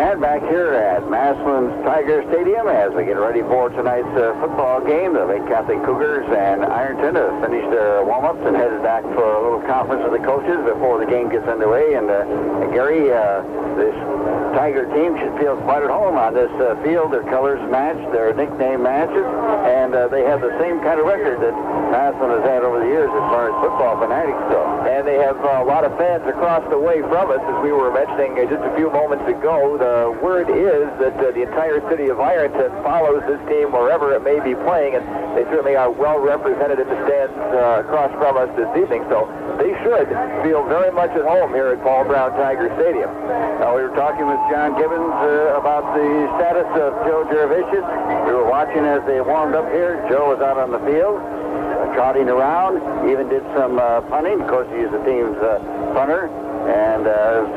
And back here at Massillon's Tiger Stadium as we get ready for tonight's football game, the Lake Catholic Cougars and Ironton have finished their warm-ups and headed back for a little conference with the coaches before the game gets underway. And Gary, this Tiger team should feel quite at home on this field. Their colors match, their nickname matches, and they have the same kind of record that Massillon has had over the years as far as football fanatics go. And they have a lot of fans across the way from us, as we were mentioning just a few moments ago. The word is that the entire city of Ironton follows this team wherever it may be playing, and they certainly are well represented in the stands across from us this evening, so they should feel very much at home here at Paul Brown Tiger Stadium. We were talking with John Gibbons about the status of Joe Jerevicius. We were watching as they warmed up here. Joe was out on the field, trotting around, even did some punting. Of course, he's the team's punter, and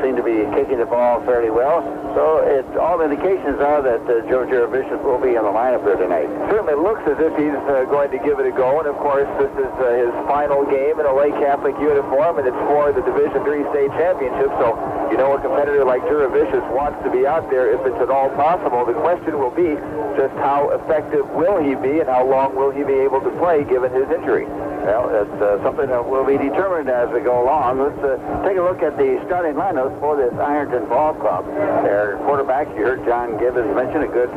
seemed to be kicking the ball fairly well. So all indications are that Joe Jerevicius will be in the lineup here tonight. Certainly looks as if he's going to give it a go, and of course this is his final game in a Lake Catholic uniform, and it's for the Division III state championship, so you know a competitor like Jerevicius wants to be out there if it's at all possible. The question will be just how effective will he be and how long will he be able to play given his injury. Well, it's something that will be determined as we go along. Let's take a look at the starting lineups for this Ironton Ball Club. Their quarterback, you heard John Gibbons mention, a good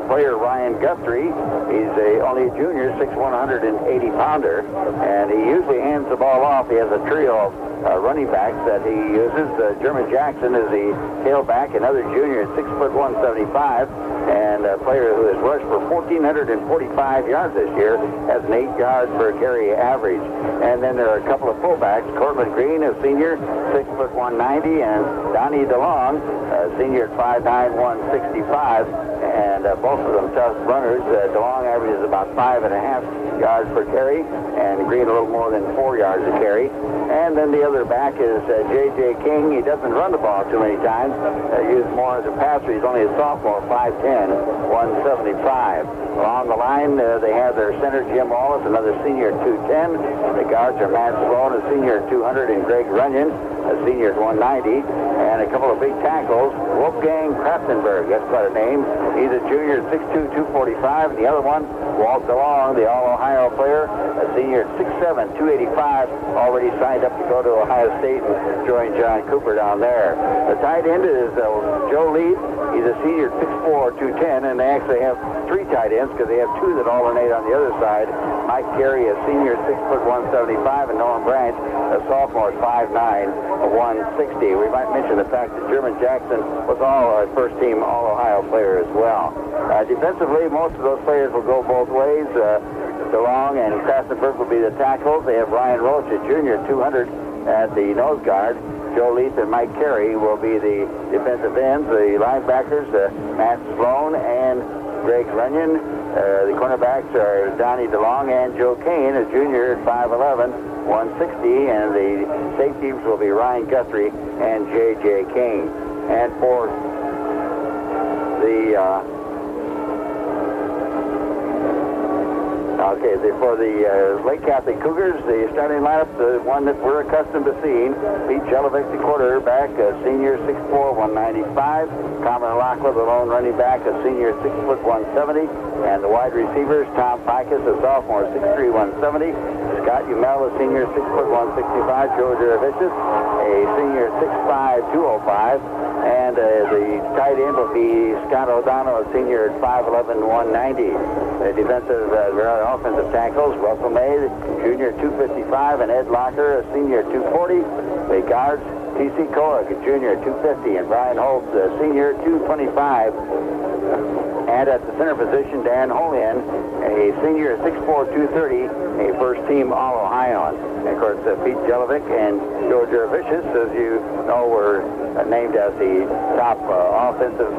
player, Ryan Guthrie. He's only a junior, 6'1", 180-pounder, and he usually hands the ball off. He has a trio of running backs that he uses. German Jackson is the tailback, another junior at 6'1", 175, and a player who has rushed for 1,445 yards this year, has an 8 yards per carry average. And then there are a couple of fullbacks, Cortland Green, a senior, 6'1", 190, and Donnie DeLong, a senior at 5'9", 165, and both of them tough runners. DeLong averages about 5.5 yards per carry, and Green a little more than 4 yards a carry. And then the other back is J.J. King. He doesn't run the ball too many times. Used more as a passer. He's only a sophomore, 5'10", 175. Along the line, they have their center, Jim Wallace, another senior at 210. The guards are Matt Sloan, a senior at 200, and Greg Runyon, a senior at 190. And a couple of big tackles, Wolfgang Kraftenberg, that's quite a name. He's a junior at 6'2", 245. And the other one, Walt DeLong, the All-Ohio player, a senior at 6'7", 285, already signed up to go to Ohio State and join John Cooper down there. The tight end is Joe Leeds. He's a senior at 6'4", 210, and they actually have 3 tight ends because they have 2 that alternate on the other side. Mike Carey, a senior at 6'1", 175, and Nolan Branch, a sophomore at 5'9", 160. We might mention the fact that German Jackson was all first-team All-Ohio player as well. Defensively, most of those players will go both ways. DeLong and Kraftenberg will be the tackles. They have Ryan Roach, a junior, 200 at the nose guard. Joe Leith and Mike Carey will be the defensive ends. The linebackers, Matt Sloan and Greg Runyon. The cornerbacks are Donnie DeLong and Joe Kane, a junior at 5'11", 160. And the safeties will be Ryan Guthrie and J.J. Kane. And for the for the Lake Catholic Cougars, the starting lineup, the one that we're accustomed to seeing, Pete Jelinek, the quarterback, a senior, 6'4", 195. Cameron Lockwood, the lone running back, a senior, 6', 170. And the wide receivers, Tom Pikus, a sophomore, 6'3", 170. Scott Umel, a senior, 6', 165. Joe Jerevicius, a senior, 6'5", 205. And the tight end will be Scott O'Donnell, a senior at 5'11", 190. The defensive, offensive tackles, Russell May, junior, 255, and Ed Locker, a senior, 240. The guards, T.C. Koenig, a junior, 250, and Brian Holtz, a senior, 225. And at the center position, Dan Holian, a senior, 6'4", 230, a first-team All-Ohio. And of course, Pete Jelinek and Joe Jerevicius, as you know, were named as the top offensive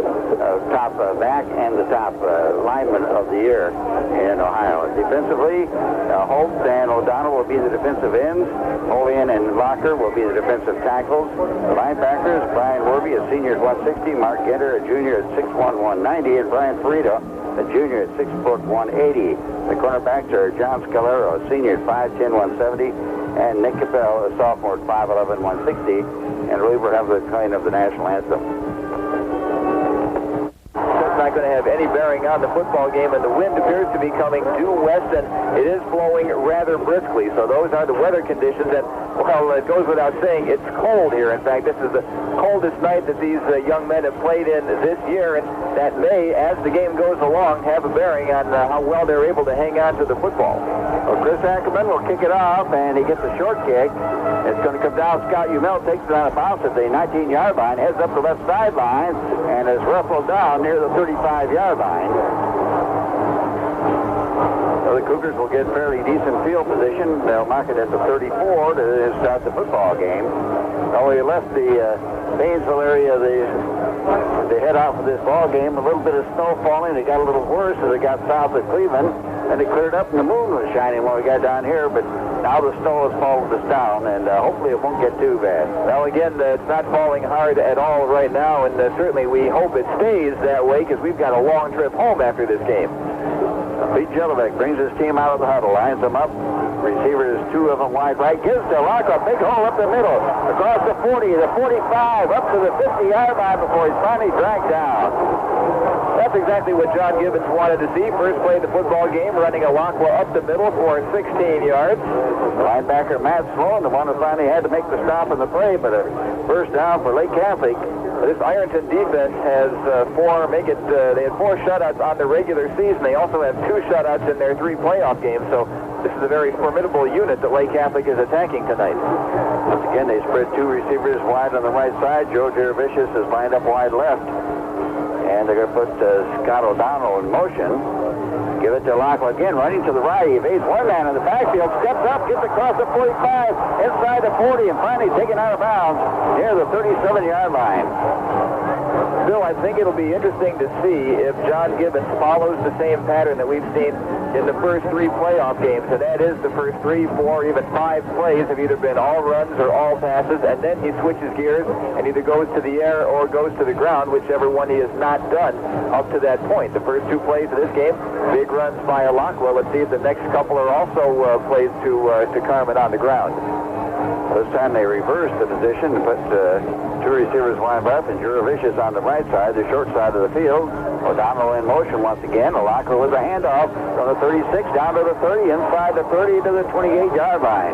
top back and the top lineman of the year in Ohio. Defensively, Holtz and O'Donnell will be the defensive ends. Holian and Locker will be the defensive tackles. The linebackers, Brian Werby, a senior at 160, Mark Genter, a junior at 6'1", 190, and Brian Ferrito, a junior at 6', 180. The cornerbacks are John Scalero, a senior at 5'10", 170, and Nick Capel, a sophomore at 5'11", 160. And we will have the playing of the national anthem. not going to have any bearing on the football game, and the wind appears to be coming due west, and it is flowing rather briskly. So those are the weather conditions, and, well, it goes without saying, it's cold here. In fact, this is the coldest night that these young men have played in this year, and that may, as the game goes along, have a bearing on how well they're able to hang on to the football. Well, Chris Ackerman will kick it off, and he gets a short kick. It's going to come down. Scott Umel takes it out of bounds at the 19-yard line, heads up the left sideline, and is ruffled down near the 35-yard line. So the Cougars will get fairly decent field position. They'll mark it at the 34 to start the football game. Well, we left the Paynesville area, they head out for this ball game. A little bit of snow falling. It got a little worse as it got south of Cleveland. And it cleared up and the moon was shining when we got down here, but now the snow has followed us down, and hopefully it won't get too bad. Well, again, it's not falling hard at all right now, and certainly we hope it stays that way because we've got a long trip home after this game. Pete Jelovic brings his team out of the huddle, lines them up. Receivers, two of them wide right, gives to Locke a big hole up the middle, across the 40, the 45, up to the 50-yard line before he's finally dragged down. That's exactly what John Gibbons wanted to see. First play of the football game, running a Lockwell up the middle for 16 yards. Linebacker Matt Sloan, the one who finally had to make the stop in the play, but a first down for Lake Catholic. This Ironton defense has they had 4 shutouts on the regular season. They also have 2 shutouts in their 3 playoff games, so this is a very formidable unit that Lake Catholic is attacking tonight. Once again, they spread 2 receivers wide on the right side. Joe Jervicius is lined up wide left. And they're going to put Scott O'Donnell in motion. Give it to Lockwell again, running to the right. He evades one man in the backfield, steps up, gets across the 45, inside the 40, and finally taken out of bounds near the 37-yard line. Bill, I think it'll be interesting to see if John Gibbons follows the same pattern that we've seen in the first 3 playoff games, and that is the first 3, 4, even 5 plays have either been all runs or all passes, and then he switches gears and either goes to the air or goes to the ground, whichever one he has not done up to that point. The first 2 plays of this game, big runs by Lockwell. Let's see if the next couple are also plays to Carmen on the ground. This time they reversed the position and put 2 receivers wide left and Juravicius on the right side, the short side of the field. O'Donnell in motion once again. Lockwell with a handoff from the 36 down to the 30, inside the 30 to the 28-yard line.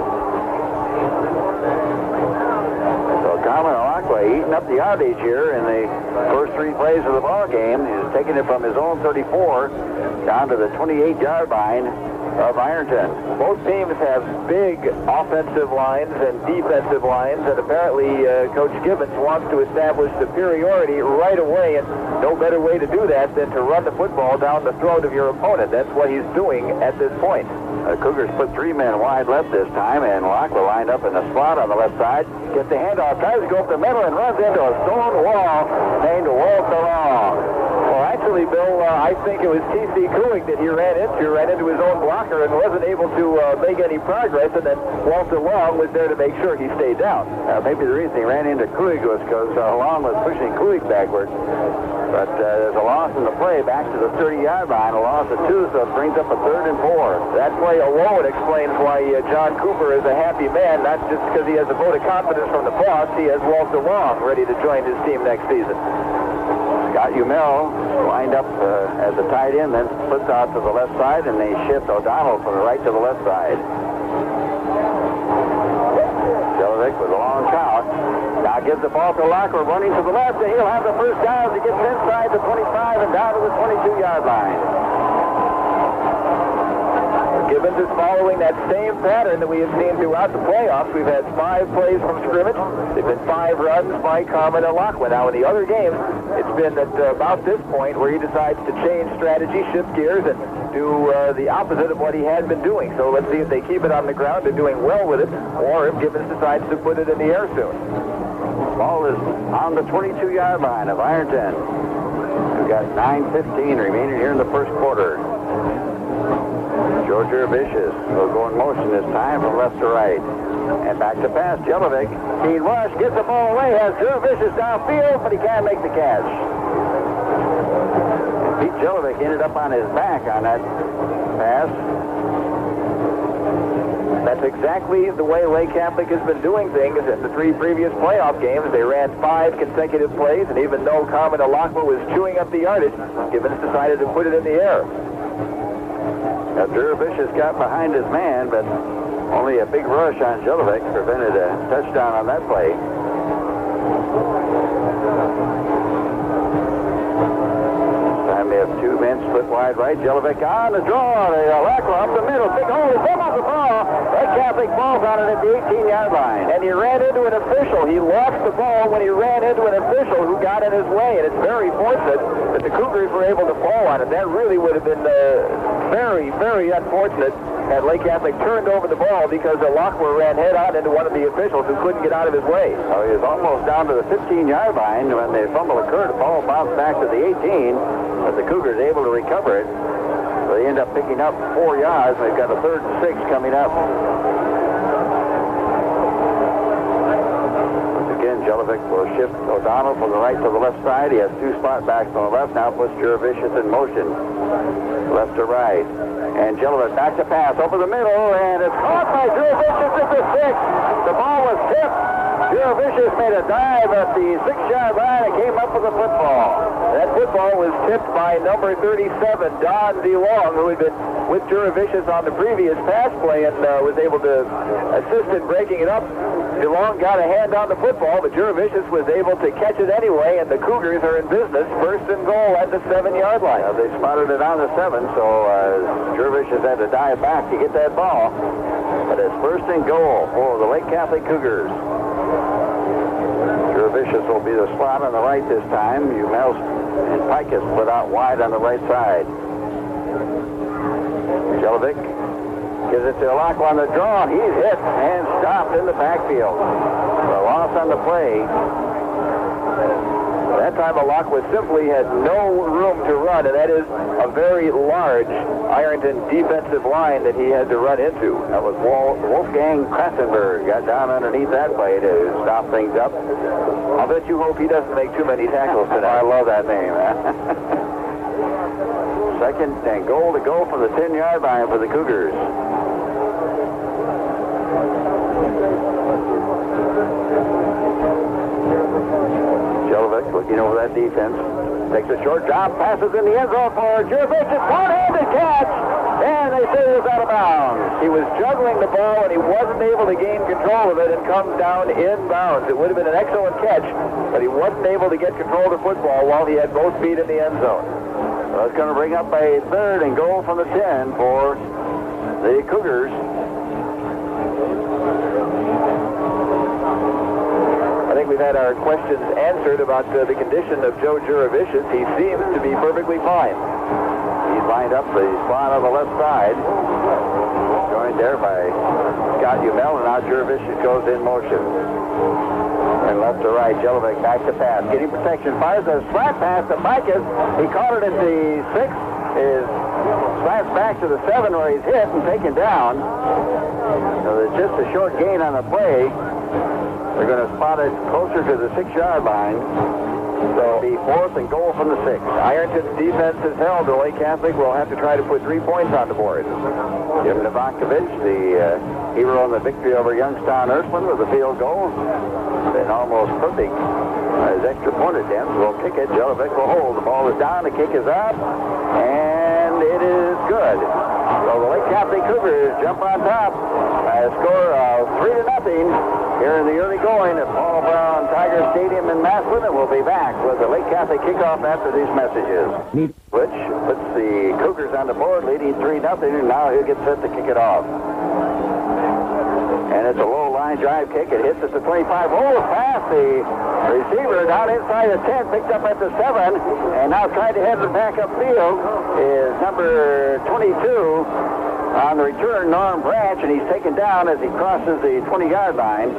So Carmen Lockwell eating up the yardage here in the first 3 plays of the ball game. He's taking it from his own 34 down to the 28-yard line of Ironton. Both teams have big offensive lines and defensive lines, and apparently Coach Gibbons wants to establish superiority right away, and no better way to do that than to run the football down the throat of your opponent. That's what he's doing at this point. Cougars put 3 men wide left this time, and Lockwell lined up in the slot on the left side. Gets the handoff, tries to go up the middle, and runs into a stone wall named Walter Long. Well, actually, Bill, I think it was T.C. Kuig that he ran into his own blocker and wasn't able to make any progress, and then Walter Long was there to make sure he stayed down. Maybe the reason he ran into Kuig was because Long was pushing Kuig backward. But there's a loss in the play back to the 30-yard line, a loss of 2, so it brings up a 3rd and 4. That play alone explains why John Cooper is a happy man, not just because he has a vote of confidence from the boss. He has Walter Long ready to join his team next season. Scott Umel lined up as a tight end, then splits out to the left side, and they shift O'Donnell from the right to the left side. Jelovic with a long count. Now gives the ball to Locker, running to the left, and he'll have the first down as he gets inside the 25 and down to the 22-yard line. Gibbons is following that same pattern that we have seen throughout the playoffs. We've had 5 plays from scrimmage. They've been 5 runs by Carmen and Lockwell. Now, in the other games, it's been at about this point where he decides to change strategy, shift gears, and do the opposite of what he had been doing. So let's see if they keep it on the ground. They're doing well with it, or if Gibbons decides to put it in the air soon. Ball is on the 22-yard line of Ironton. We've got 9:15 remaining here in the first quarter. Joe Jervicius will go in motion this time from left to right. And back to pass. Jelovic. Keen rush. Gets the ball away. Has Jervicius downfield, but he can't make the catch. And Pete Jelovic ended up on his back on that pass. That's exactly the way Lake Catholic has been doing things in the 3 previous playoff games. They ran 5 consecutive plays, and even though Carmen Alakma was chewing up the yardage, Gibbons decided to put it in the air. Now, Jurevicius got behind his man, but only a big rush on Jelinek prevented a touchdown on that play. They have 2 men split wide right. Jelinek on the draw. Alakma up the middle. Big hole. He's up on the ball. Lake Catholic falls on it at the 18-yard line. And he ran into an official. He lost the ball when he ran into an official who got in his way. And it's very fortunate that the Cougars were able to fall on it. That really would have been very, very unfortunate had Lake Catholic turned over the ball because Alakma ran head-on into one of the officials who couldn't get out of his way. Oh, he was almost down to the 15-yard line when the fumble occurred. The ball bounced back to the 18, but the Cougars able to recover it. So they end up picking up 4 yards. They've got a 3rd and 6 coming up. Once again, Jelinek will shift O'Donnell from the right to the left side. He has 2 spot backs on the left. Now puts Jurevicius in motion, left to right. And Jelinek back to pass over the middle, and it's caught by Jurevicius at the 6. The ball was tipped. Jurevicius made a dive at the 6-yard line and came up with the football. That football was tipped by number 37, Don DeLong, who had been with Jurevicius on the previous pass play and was able to assist in breaking it up. DeLong got a hand on the football, but Jurevicius was able to catch it anyway, and the Cougars are in business. 1st and goal at the 7-yard line. They spotted it on the 7, so Jurevicius had to dive back to get that ball. But it's 1st and goal for the Lake Catholic Cougars. Jurevicius will be the slot on the right this time. Umels and Pikus split out wide on the right side. Jelinek gives it to Alakma on the draw. He's hit and stopped in the backfield. The loss on the play. That time Alakma simply had no room to run, and that is a very large Ironton defensive line that he had to run into. That was Wolfgang Krassenberg. Got down underneath that play to stop things up. I'll bet you hope he doesn't make too many tackles tonight. I love that name. 2nd and goal to go from the 10-yard line for the Cougars. Jelinek looking over that defense. Takes a short drop, passes in the end zone for Jurevicius. One-handed catch, and they say he was out of bounds. He was juggling the ball, and he wasn't able to gain control of it and comes down inbounds. It would have been an excellent catch, but he wasn't able to get control of the football while he had both feet in the end zone. Well, it's going to bring up a 3rd and goal from the 10 for the Cougars. I think we've had our questions answered about the condition of Joe Jurevicius. He seems to be perfectly fine. He's lined up the spot on the left side. Joined there by Scott Umel, and now Jurevicius goes in motion. And left to right, Jelinek back to pass. Getting protection, fires a slant pass to Pikus. He caught it at the 6. Is slants back to the 7 where he's hit and taken down. So there's just a short gain on the play. They're going to spot it closer to the 6-yard line. So it'll be 4th and goal from the 6. Ironton's defense is held. The Lake Catholic will have to try to put 3 points on the board. Jim Novakovic, the hero in the victory over Youngstown Ursuline with a field goal. Been almost perfect. His extra point attempt will kick it. Jelinek will hold. The ball is down. The kick is up. And it is good. So the Lake Catholic Cougars jump on top by a score of 3-0 here in the early going at Paul Brown Tiger Stadium in Massillon. And we'll be back with the Lake Catholic kickoff after these messages. Which puts the Cougars on the board, leading 3-0. And now he'll get set to kick it off. And it's a low line drive kick. It hits at the 25. Oh, past the receiver down inside the 10, picked up at the 7, and now trying to head the back upfield is number 22 on the return, Norm Branch, and he's taken down as he crosses the 20-yard line.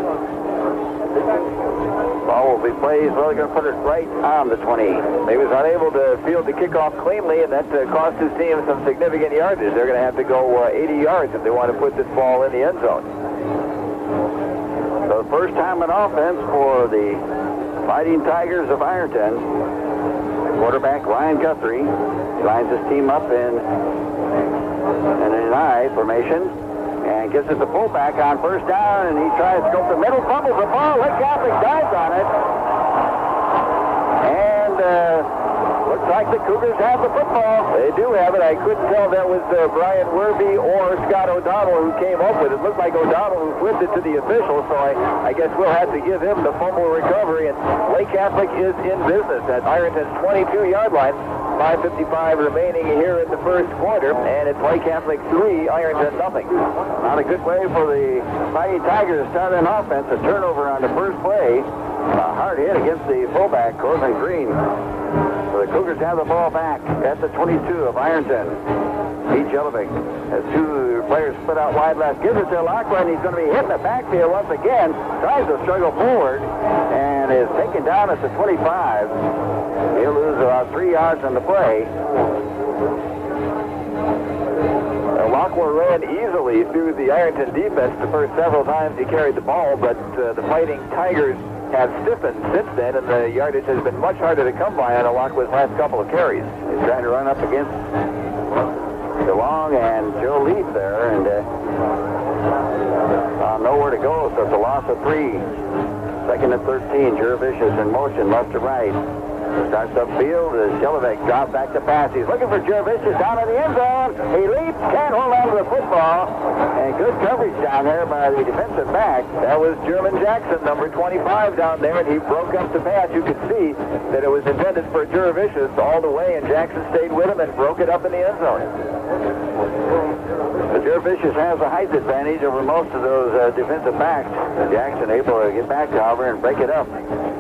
Ball will be placed. Well, they're going to put it right on the 20. He was unable to field the kickoff cleanly, and that cost his team some significant yardage. They're going to have to go 80 yards if they want to put this ball in the end zone. So first time in offense for the Fighting Tigers of Ironton. Quarterback Ryan Guthrie. He lines his team up in an I formation. and gives it the fullback on first down, and he tries to go up the middle, fumbles the ball. Lake Catholic dives on it. And looks like the Cougars have the football. They do have it. I couldn't tell that was Brian Werby or Scott O'Donnell who came up with it. It looked like O'Donnell who flipped it to the official, so I guess we'll have to give him the fumble recovery. And Lake Catholic is in business at Ironton's 22-yard line. 5:55 remaining here in the first quarter, and it's Lake Catholic 3, Ironton nothing. Not a good way for the Mighty Tigers to start an offense. A turnover on the first play. A hard hit against the fullback, Corbin Green. So the Cougars have the ball back at the 22 of Ironton. Pete Jelinek has two players split out wide left. Gives it to Lachlan. He's going to be hit in the backfield once again. Tries to struggle forward and is taken down at the 25. He'll lose about 3 yards on the play. Lachlan ran easily through the Ironton defense the first several times he carried the ball, but the Fighting Tigers have stiffened since then, and the yardage has been much harder to come by on Lachlan's last couple of carries. He's trying to run up against DeLong and Joe Leaf there, and nowhere to go, so it's a loss of 3. Second and 13. Jurevicius in motion left to right. Starts upfield as Jelinek drops back to pass. He's looking for Jurevicius down in the end zone. He leaps, can't hold on to the football. And good coverage down there by the defensive back. That was German Jackson, number 25 down there, and he broke up the pass. You could see that it was intended for Jurevicius all the way, and Jackson stayed with him and broke it up in the end zone. Jurevicius has a height advantage over most of those defensive backs. Jackson able to get back to Albert and break it up.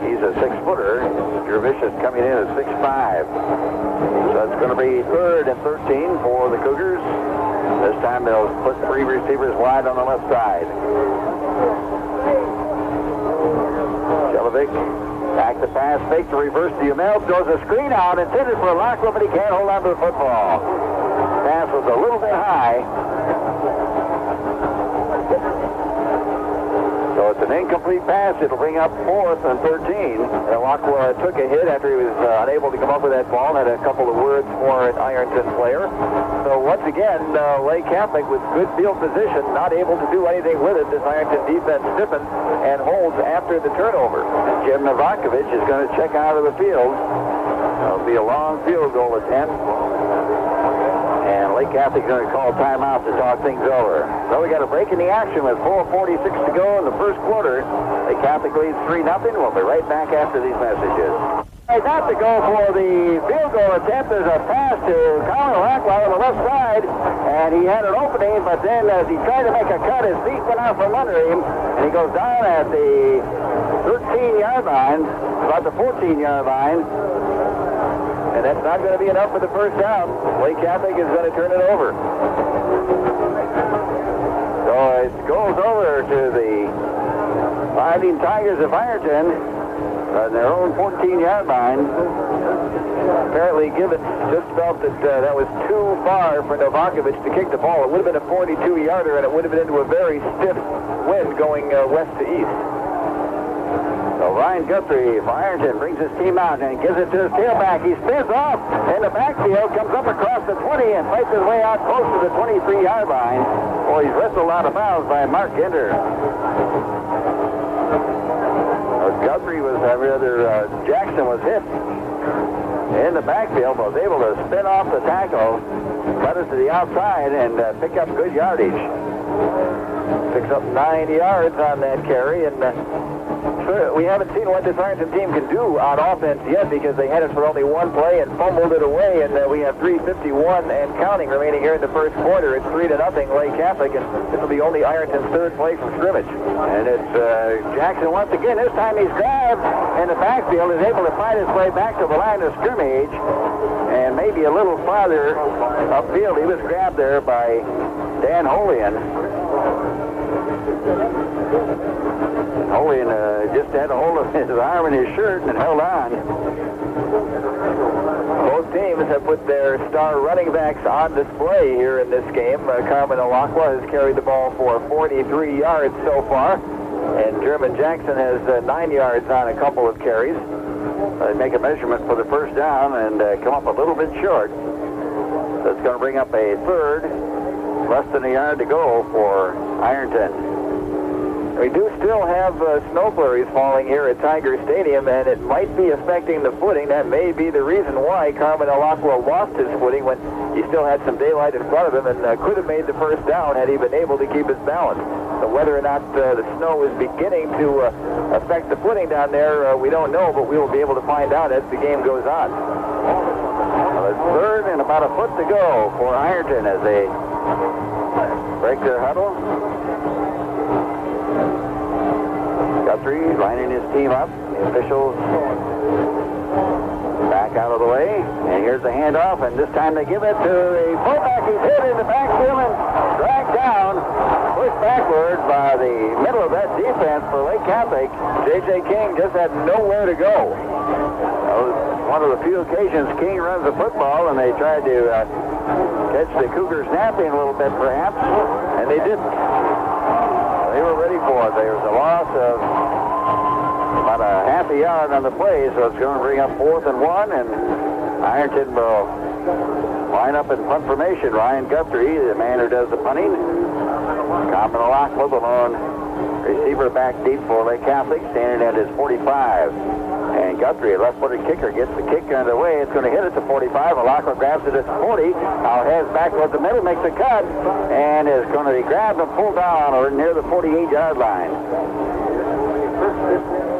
He's a 6-footer. Jurevicius coming in at 6'5". So it's going to be 3rd and 13 for the Cougars. This time they'll put 3 receivers wide on the left side. Jelinek back to pass, fake to reverse to Umel, throws a screen out, intended for Lachlan, but he can't hold on to the football. Pass was a little bit high. So it's an incomplete pass. It'll bring up 4th and 13. And Lachlan took a hit after he was unable to come up with that ball. Had a couple of words for an Ironton player. So once again, Lake Catholic with good field position, not able to do anything with it. This Ironton defense stiffens and holds after the turnover. Jim Novakovic is going to check out of the field. It'll be a long field goal attempt. And Lake Catholic is going to call timeout to talk things over. So we got a break in the action with 4:46 to go in the first quarter. Lake Catholic leads 3-0. We'll be right back after these messages. Not to go for the field goal attempt. There's a pass to Colin Lachlan on the left side, and he had an opening, but then as he tried to make a cut, his feet went out from under him, and he goes down at the 13-yard line, about the 14-yard line. And that's not going to be enough for the first down. Lake Catholic is going to turn it over. So it goes over to the Fighting Tigers of Ironton on their own 14-yard line. Apparently Gibbons just felt that that was too far for Novakovic to kick the ball. It would have been a 42-yarder, and it would have been into a very stiff wind going west to east. So Ryan Guthrie of Ironton brings his team out and gives it to his tailback. He spins off in the backfield, comes up across the 20 and fights his way out close to the 23-yard line. Oh, he's wrestled out of bounds by Mark Gender. Guthrie was, Jackson was hit in the backfield, but was able to spin off the tackle, cut it to the outside, and pick up good yardage. Picks up 9 yards on that carry, and we haven't seen what this Ironton team can do on offense yet because they had it for only one play and fumbled it away, and we have 3:51 and counting remaining here in the first quarter. It's 3-0 Lake Catholic, and this will be only Ironton's 3rd play from scrimmage. And it's Jackson once again. This time he's grabbed in the backfield, is able to fight his way back to the line of scrimmage, and maybe a little farther upfield. He was grabbed there by Dan Holian. Holian just had a hold of his arm and his shirt and held on. Both teams have put their star running backs on display here in this game. Carmen Alakwa has carried the ball for 43 yards so far, and German Jackson has 9 yards on a couple of carries. They make a measurement for the first down and come up a little bit short. So it's going to bring up a 3rd less than a yard to go for Ironton. We do still have snow flurries falling here at Tiger Stadium, and it might be affecting the footing. That may be the reason why Carmen Alacqua lost his footing when he still had some daylight in front of him and could have made the first down had he been able to keep his balance. So whether or not the snow is beginning to affect the footing down there, we don't know, but we will be able to find out as the game goes on. Well, it's third and about a foot to go for Ironton as they break their huddle. Guthrie lining his team up. The officials back out of the way. And here's the handoff, and this time they give it to the fullback. He's hit in the backfield and dragged down, pushed backward by the middle of that defense for Lake Catholic. J.J. King just had nowhere to go. One of the few occasions King runs the football, and they tried to catch the Cougars napping a little bit, perhaps, and they didn't. They were ready for it. There was a loss of about a half a yard on the play, so it's going to bring up 4th and 1, and Ironton will line up in punt formation. Ryan Guthrie, the man who does the punting. Carmen Alacqua, the lone receiver back deep for Lake Catholic, standing at his 45. And Guthrie, a left-footed kicker, gets the kick underway. It's going to hit it to 45. Alacqua grabs it at 40. Now heads back towards the middle, makes a cut, and is going to be grabbed and pulled down or near the 48-yard line.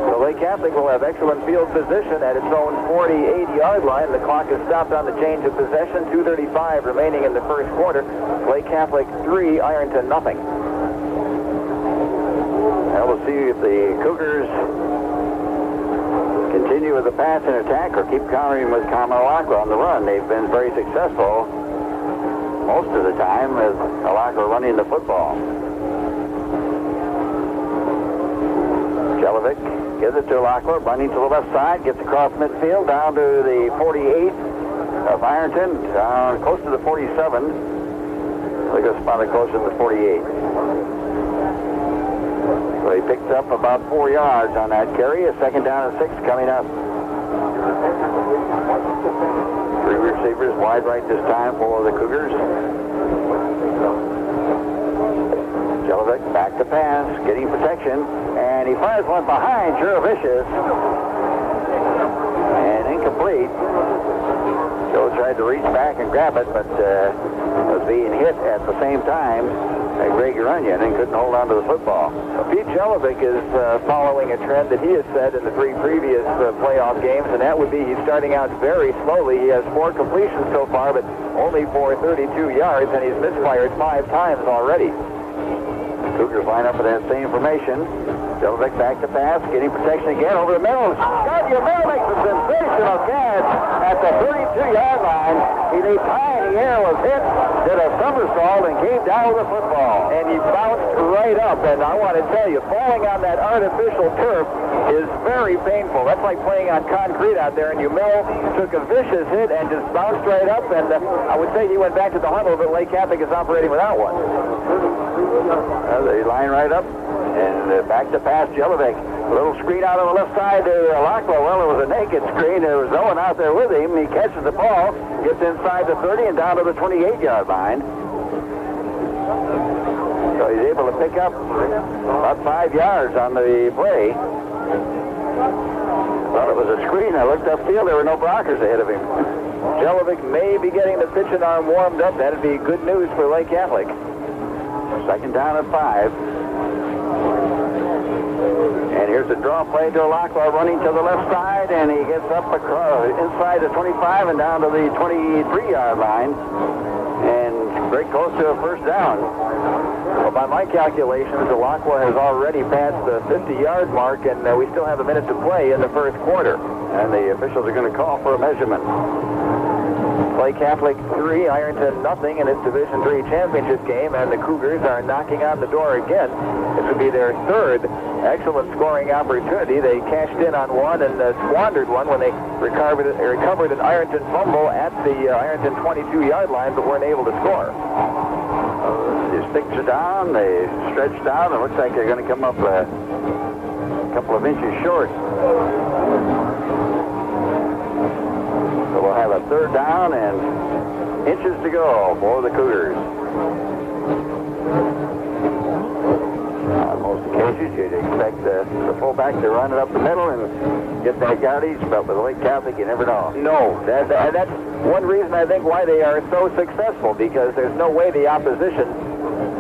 So Lake Catholic will have excellent field position at its own 48-yard line. The clock is stopped on the change of possession. 2:35 remaining in the first quarter. Lake Catholic 3, Ironton nothing. Now we'll see if the Cougars continue with the pass and attack or keep countering with Carmen Alacqua on the run. They've been very successful most of the time with Alacqua running the football. Jelinek gives it to Alacqua, running to the left side, gets across midfield down to the 48 of Ironton, down close to the 47. I think it's spotted closer to the 48. So he picked up about 4 yards on that carry. A second down and 6 coming up. 3 receivers wide right this time for the Cougars. Jelinek back to pass, getting protection, and he fires one behind, sure vicious, and incomplete. Joe tried to reach back and grab it, but was being hit at the same time by Greg Runyon and couldn't hold on to the football. Pete Jelinek is following a trend that he has said in the 3 previous playoff games, and that would be he's starting out very slowly. He has 4 completions so far, but only for 32 yards, and he's misfired 5 times already. Cougars line up in that same formation. Jelinek back to pass, getting protection again over the middle. Gardner makes a sensational catch at the 32-yard line. He lay high in the air, was hit, did a somersault, and came down with the football. And he bounced right up, and I want to tell you, falling on that artificial turf is very painful. That's like playing on concrete out there, and Umil took a vicious hit and just bounced right up, and I would say he went back to the huddle, but Lake Catholic is operating without one. They line right up, and back to pass Jelinek. A little screen out on the left side to Alacqua. Well, it was a naked screen. There was no one out there with him. He catches the ball, gets inside the 30 and down to the 28-yard line. So he's able to pick up about 5 yards on the play. Thought it was a screen. I looked upfield. There were no blockers ahead of him. Jelinek may be getting the pitching arm warmed up. That'd be good news for Lake Catholic. Second down at 5. And here's a draw play to Alacqua running to the left side, and he gets up across, inside the 25 and down to the 23-yard line, and very close to a first down. Well, by my calculations, Alacqua has already passed the 50-yard mark, and we still have a minute to play in the first quarter. And the officials are going to call for a measurement. Lake Catholic 3, Ironton nothing in its Division III championship game, and the Cougars are knocking on the door again. This would be their 3rd excellent scoring opportunity. They cashed in on one and squandered one when they recovered an Ironton fumble at the Ironton 22-yard line, but weren't able to score. The sticks are down, they stretched out, and it looks like they're going to come up a couple of inches short. So we'll have a 3rd down and inches to go for the Cougars. cases, you'd expect the fullback to run it up the middle and get that yardage, but with Lake Catholic, you never know. No, and that's one reason I think why they are so successful, because there's no way the opposition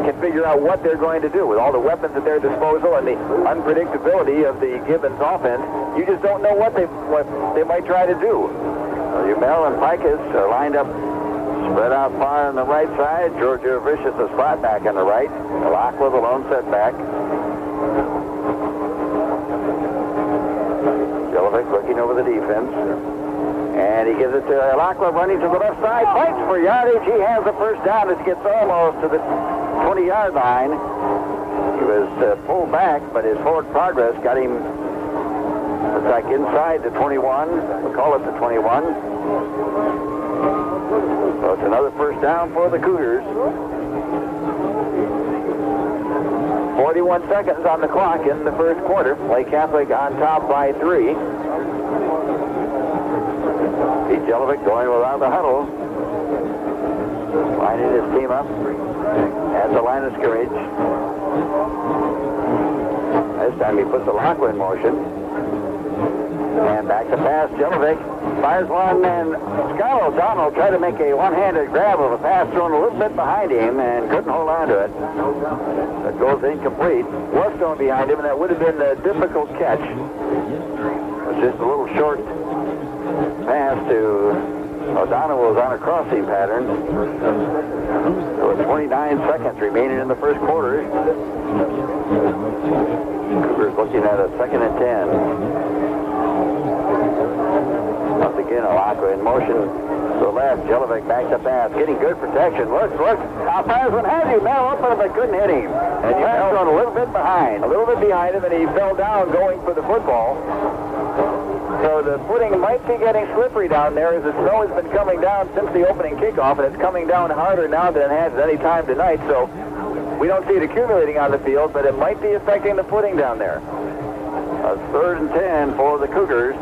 can figure out what they're going to do with all the weapons at their disposal and the unpredictability of the Gibbons offense. You just don't know what they might try to do. Well, Umel and Picus are lined up, spread out far on the right side. Georgia Vicious is flat back on the right. Lockwood alone setback. Jelinek looking over the defense. And he gives it to Lockwood running to the left side. Fights for yardage. He has the first down. It gets almost to the 20-yard line. He was pulled back, but his forward progress got him, looks like, inside the 21. We'll call it the 21. So it's another first down for the Cougars. 41 seconds on the clock in the first quarter. Lake Catholic on top by 3. Pete Jelinek going without the huddle. Lining his team up at the line of scrimmage. This time he puts the Lockwood in motion. And back to pass. Jelinek fires one, and Scott O'Donnell tried to make a one-handed grab of a pass thrown a little bit behind him and couldn't hold on to it. It goes incomplete. Was thrown behind him, and that would have been a difficult catch. It's just a little short pass to O'Donnell. Was on a crossing pattern. So with 29 seconds remaining in the first quarter, Cougars looking at a 2nd and 10. Once again, Alaka in motion to the left. Jelinek back to pass, getting good protection. Look. Alpazman has him now open, but couldn't hit him. And he fell a little bit behind. A little bit behind him, and he fell down going for the football. So the footing might be getting slippery down there as the snow has been coming down since the opening kickoff, and it's coming down harder now than it has at any time tonight. So we don't see it accumulating on the field, but it might be affecting the footing down there. A 3rd and 10 for the Cougars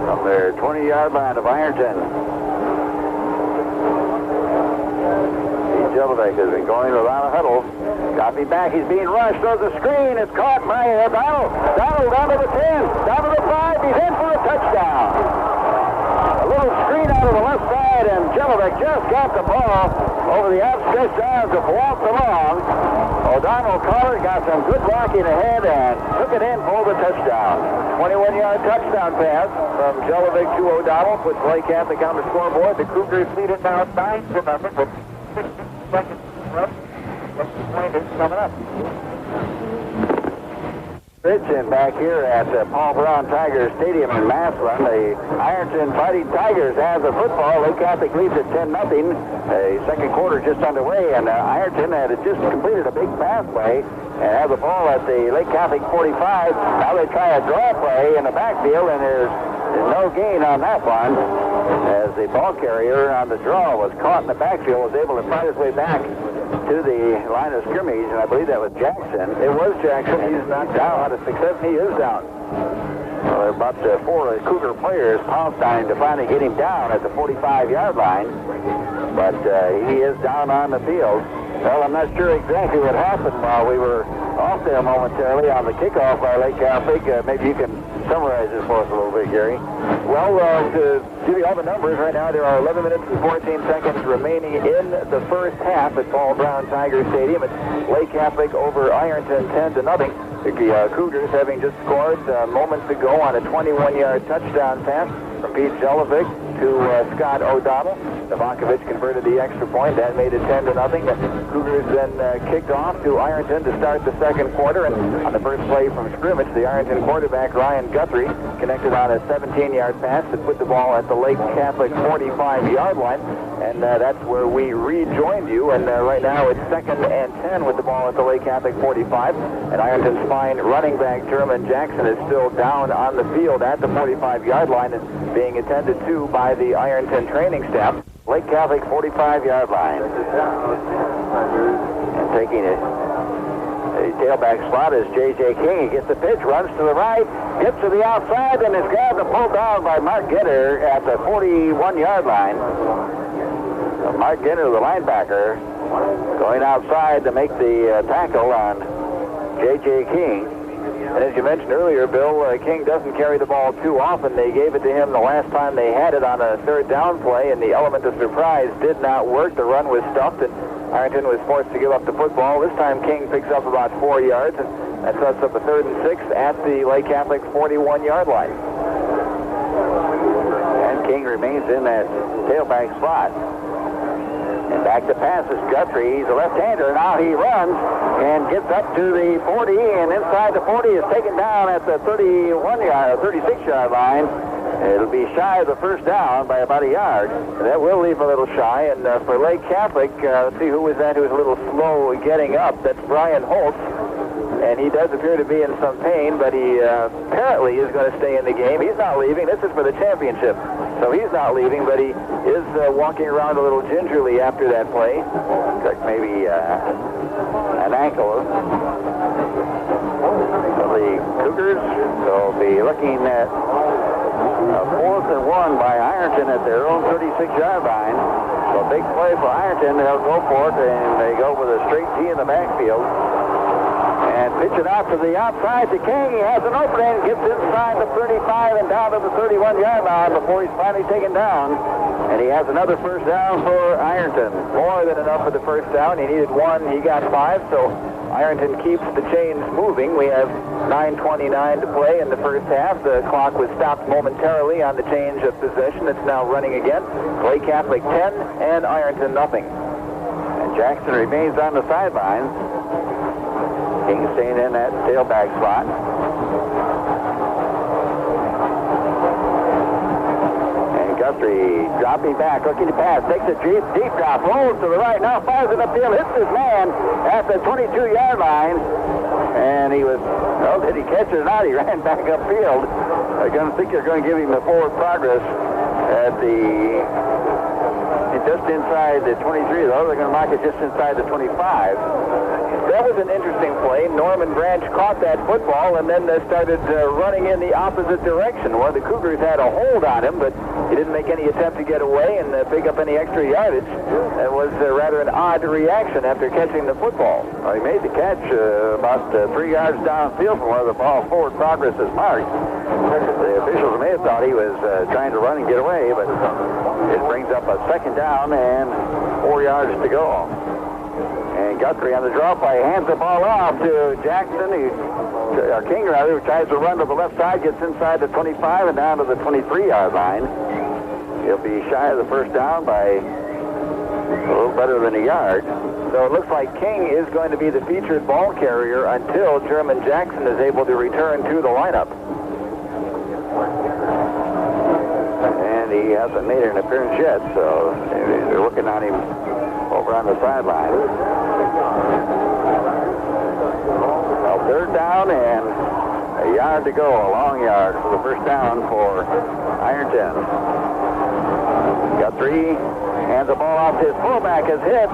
from their 20-yard line of Ironton. Jelinek has been going without a huddle. Got me back. He's being rushed. Throws a screen. It's caught by O'Donnell. Donald down to the 10. Down to the 5. He's in for a touchdown. A little screen out of the left side, and Jelinek just got the ball over the outstretched arms of Waltz along. O'Donnell caught it, got some good blocking ahead, and took it in for the touchdown. 21-yard touchdown pass from Jelinek to O'Donnell puts Lake Catholic on the scoreboard. The Cougars lead it now 9-0. Coming up. And back here at Paul Brown Tigers Stadium in Massillon, the Ironton Fighting Tigers have the football. Lake Catholic leads at 10-0. The second quarter just underway, and Ironton had just completed a big pass play and have the ball at the Lake Catholic 45. Now they try a draw play in the backfield, and there's no gain on that one, as the ball carrier on the draw was caught in the backfield, was able to fight his way back to the line of scrimmage, and I believe that was Jackson. It was Jackson. He's not down. Out of success, he is down. Well, about 4 Cougar players pounced on him to finally get him down at the 45-yard line, but he is down on the field. Well, I'm not sure exactly what happened while we were off there momentarily on the kickoff by Lake Catholic. Maybe you can summarize this for us a little bit, Gary. Well, to give you all the numbers right now, there are 11 minutes and 14 seconds remaining in the first half at Paul Brown Tiger Stadium. It's Lake Catholic over Ironton 10-0. The Cougars having just scored moments ago on a 21-yard touchdown pass from Pete Jelinek to Scott O'Donnell. Novakovic converted the extra point. That made it 10-0. The Cougars then kicked off to Ironton to start the second quarter. And on the first play from scrimmage, the Ironton quarterback, Ryan Guthrie, connected on a 17-yard pass to put the ball at the Lake Catholic 45-yard line. And that's where we rejoined you. And right now it's 2nd and 10 with the ball at the Lake Catholic 45. And Ironton's fine running back, German Jackson, is still down on the field at the 45-yard line and being attended to by the Ironton training staff. Lake Catholic 45-yard line. And taking it. The tailback slot is J.J. King. He gets the pitch, runs to the right, gets to the outside, and is grabbed and pulled down by Mark Gitter at the 41-yard line. Mark Gitter, the linebacker, going outside to make the tackle on J.J. King. And as you mentioned earlier, Bill, King doesn't carry the ball too often. They gave it to him the last time they had it on a third down play, and the element of surprise did not work. The run was stuffed, and Ironton was forced to give up the football. This time King picks up about 4 yards, and that sets up a 3rd and 6 at the Lake Catholic 41-yard line. And King remains in that tailback spot. And back to pass is Guthrie. He's a left-hander. Now he runs and gets up to the 40, and inside the 40 is taken down at the 36-yard line. It'll be shy of the first down by about a yard. That will leave a little shy. And for Lake Catholic, let's see who was that who was a little slow getting up. That's Brian Holtz. And he does appear to be in some pain, but he apparently is going to stay in the game. He's not leaving. This is for the championship. So he's not leaving, but he is walking around a little gingerly after that play. Looks like maybe an ankle. So the Cougars will be looking at a 4th and 1 by Ironton at their own 36-yard line. So a big play for Ironton. They'll go for it, and they go with a straight T in the backfield. And pitch it out to the outside to King. He has an opening, gets inside the 35 and down to the 31-yard line before he's finally taken down. And he has another first down for Ironton. More than enough for the first down. He needed 1. He got 5. So Ironton keeps the chains moving. We have 9:29 to play in the first half. The clock was stopped momentarily on the change of possession. It's now running again. Lake Catholic 10 and Ironton nothing. And Jackson remains on the sidelines. King staying in that tailback spot. And Guthrie dropping back, looking to pass, takes a deep drop, rolls to the right, now fires it upfield, hits his man at the 22-yard line. And he was, well, did he catch it or not? He ran back upfield. I think they're going to give him the forward progress at just inside the 23, though. They're going to mark it just inside the 25. That was an interesting play. Norman Branch caught that football and then started running in the opposite direction. Well, the Cougars had a hold on him, but he didn't make any attempt to get away and pick up any extra yardage. It was rather an odd reaction after catching the football. Well, he made the catch about 3 yards downfield from where the ball forward progress is marked. The officials may have thought he was trying to run and get away, but it brings up a 2nd down and 4 yards to go. And Guthrie on the draw play hands the ball off to Jackson, King rather, who tries to run to the left side, gets inside the 25 and down to the 23-yard line. He'll be shy of the first down by a little better than a yard. So it looks like King is going to be the featured ball carrier until German Jackson is able to return to the lineup. And he hasn't made an appearance yet, so they're looking on him over on the sideline. Well, 3rd down and a yard to go, a long yard for the first down for Ironton. Guthrie hands the ball off to his fullback, is hit.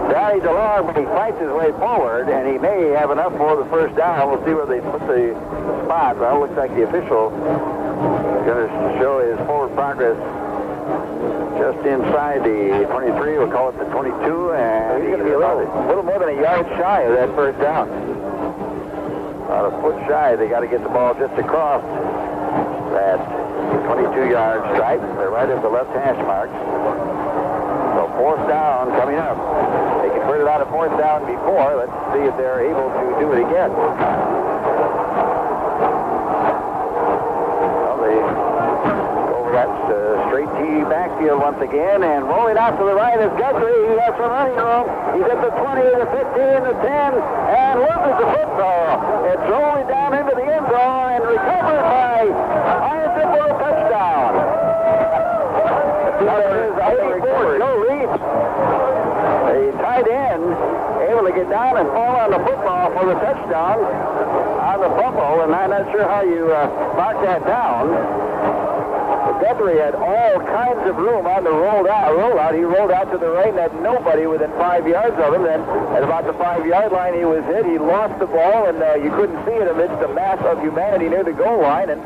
Rallies along, but he fights his way forward, and he may have enough for the first down. We'll see where they put the spot. Well, it looks like the official is going to show his forward progress just inside the 23. We'll call it the 22, and he's going to be a little more than a yard shy of that first down. About a foot shy. They got to get the ball just across that 22-yard stripe. They're right at the left hash mark. So 4th down coming up. They converted out a 4th down before. Let's see if they're able to do it again. Well, they go over that straight T backfield once again, and rolling out to the right is Guthrie. He has some running room. He's at the 20, the 15, the 10, and loses the football. It's rolling down into the end zone and recovered by Ironton for a touchdown. That is 84, Joe Reed. The tight end able to get down and fall on the football for the touchdown on the fumble, and I'm not sure how you mark that down. Guthrie had all kinds of room on the rollout. He rolled out to the right and had nobody within 5 yards of him. Then at about the 5-yard line, he was hit. He lost the ball, and you couldn't see it amidst the mass of humanity near the goal line. And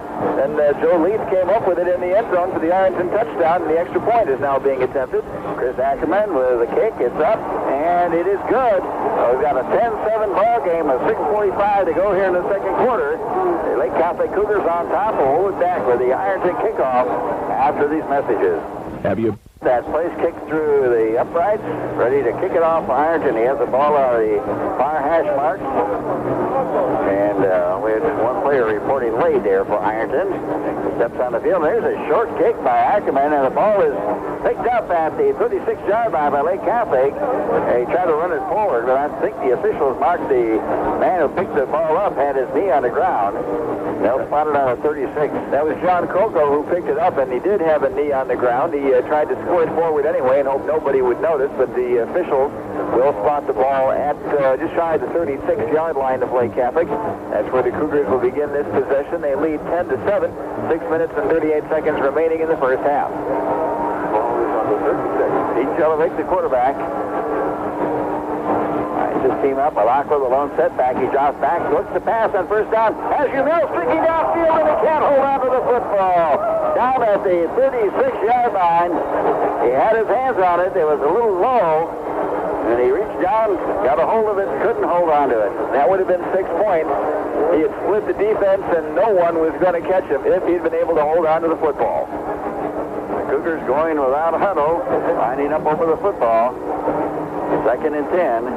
Joe Leaf came up with it in the end zone for the Ironton touchdown, and the extra point is now being attempted. Chris Ackerman with a kick. It's up, and it is good. We've got a 10-7 ball game, a 6:45 to go here in the second quarter. The Lake Catholic Cougars on top. We'll hold it back with the Ironton kickoff after these messages. Have you? That place kicked through the uprights, ready to kick it off Ironton. He has the ball out of the far hash mark. And we had one player reporting late there for Ironton. Steps on the field. There's a short kick by Ackerman, and the ball is picked up at the 36-yard line by Lake Catholic. He tried to run it forward, but I think the officials marked the man who picked the ball up had his knee on the ground. They'll spot it on a 36. That was John Coco who picked it up, and he did have a knee on the ground. He tried to squirt forward anyway and hoped nobody would notice, but the officials will spot the ball at just shy of the 36-yard line of Lake Catholic. That's where the Cougars will begin this possession. They lead 10-7, 6 minutes and 38 seconds remaining in the first half. Ball is on the 36. Pete Jelovic, the quarterback. His team up. Alakwa, the lone setback. He drops back, looks to pass on first down. As Jamil streaking downfield, and he can't hold on to the football. Down at the 36-yard line. He had his hands on it. It was a little low, and he reached down, got a hold of it, couldn't hold on to it. That would have been 6 points. He had split the defense, and no one was going to catch him if he'd been able to hold on to the football. The Cougars going without a huddle, lining up over the football. 2nd and 10.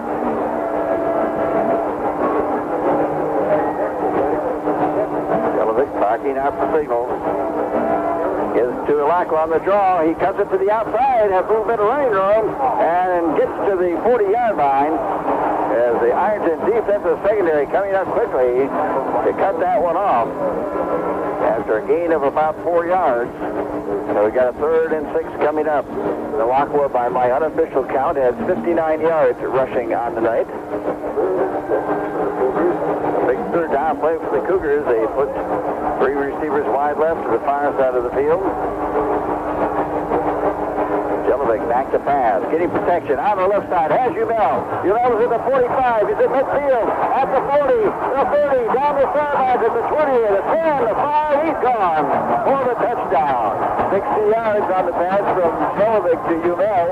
Barking out the signal. Gives to Alakwa on the draw. He cuts it to the outside, has a little bit of running room, and gets to the 40-yard line. As the Ironton defensive secondary coming up quickly to cut that one off after a gain of about 4 yards. So we got a 3rd and 6 coming up. Alakwa, by my unofficial count, has 59 yards rushing on the night. Big 3rd down play for the Cougars. They put 3 receivers wide left to the far side of the field. Jelovic back to pass. Getting protection on the left side. Has Umel. Umel is at the 45. He's at midfield. At the 40. The 30. Down the sidelines at the 20. The 10. The 5. He's gone for the touchdown. 60 yards on the pass from Jelovic to Umel.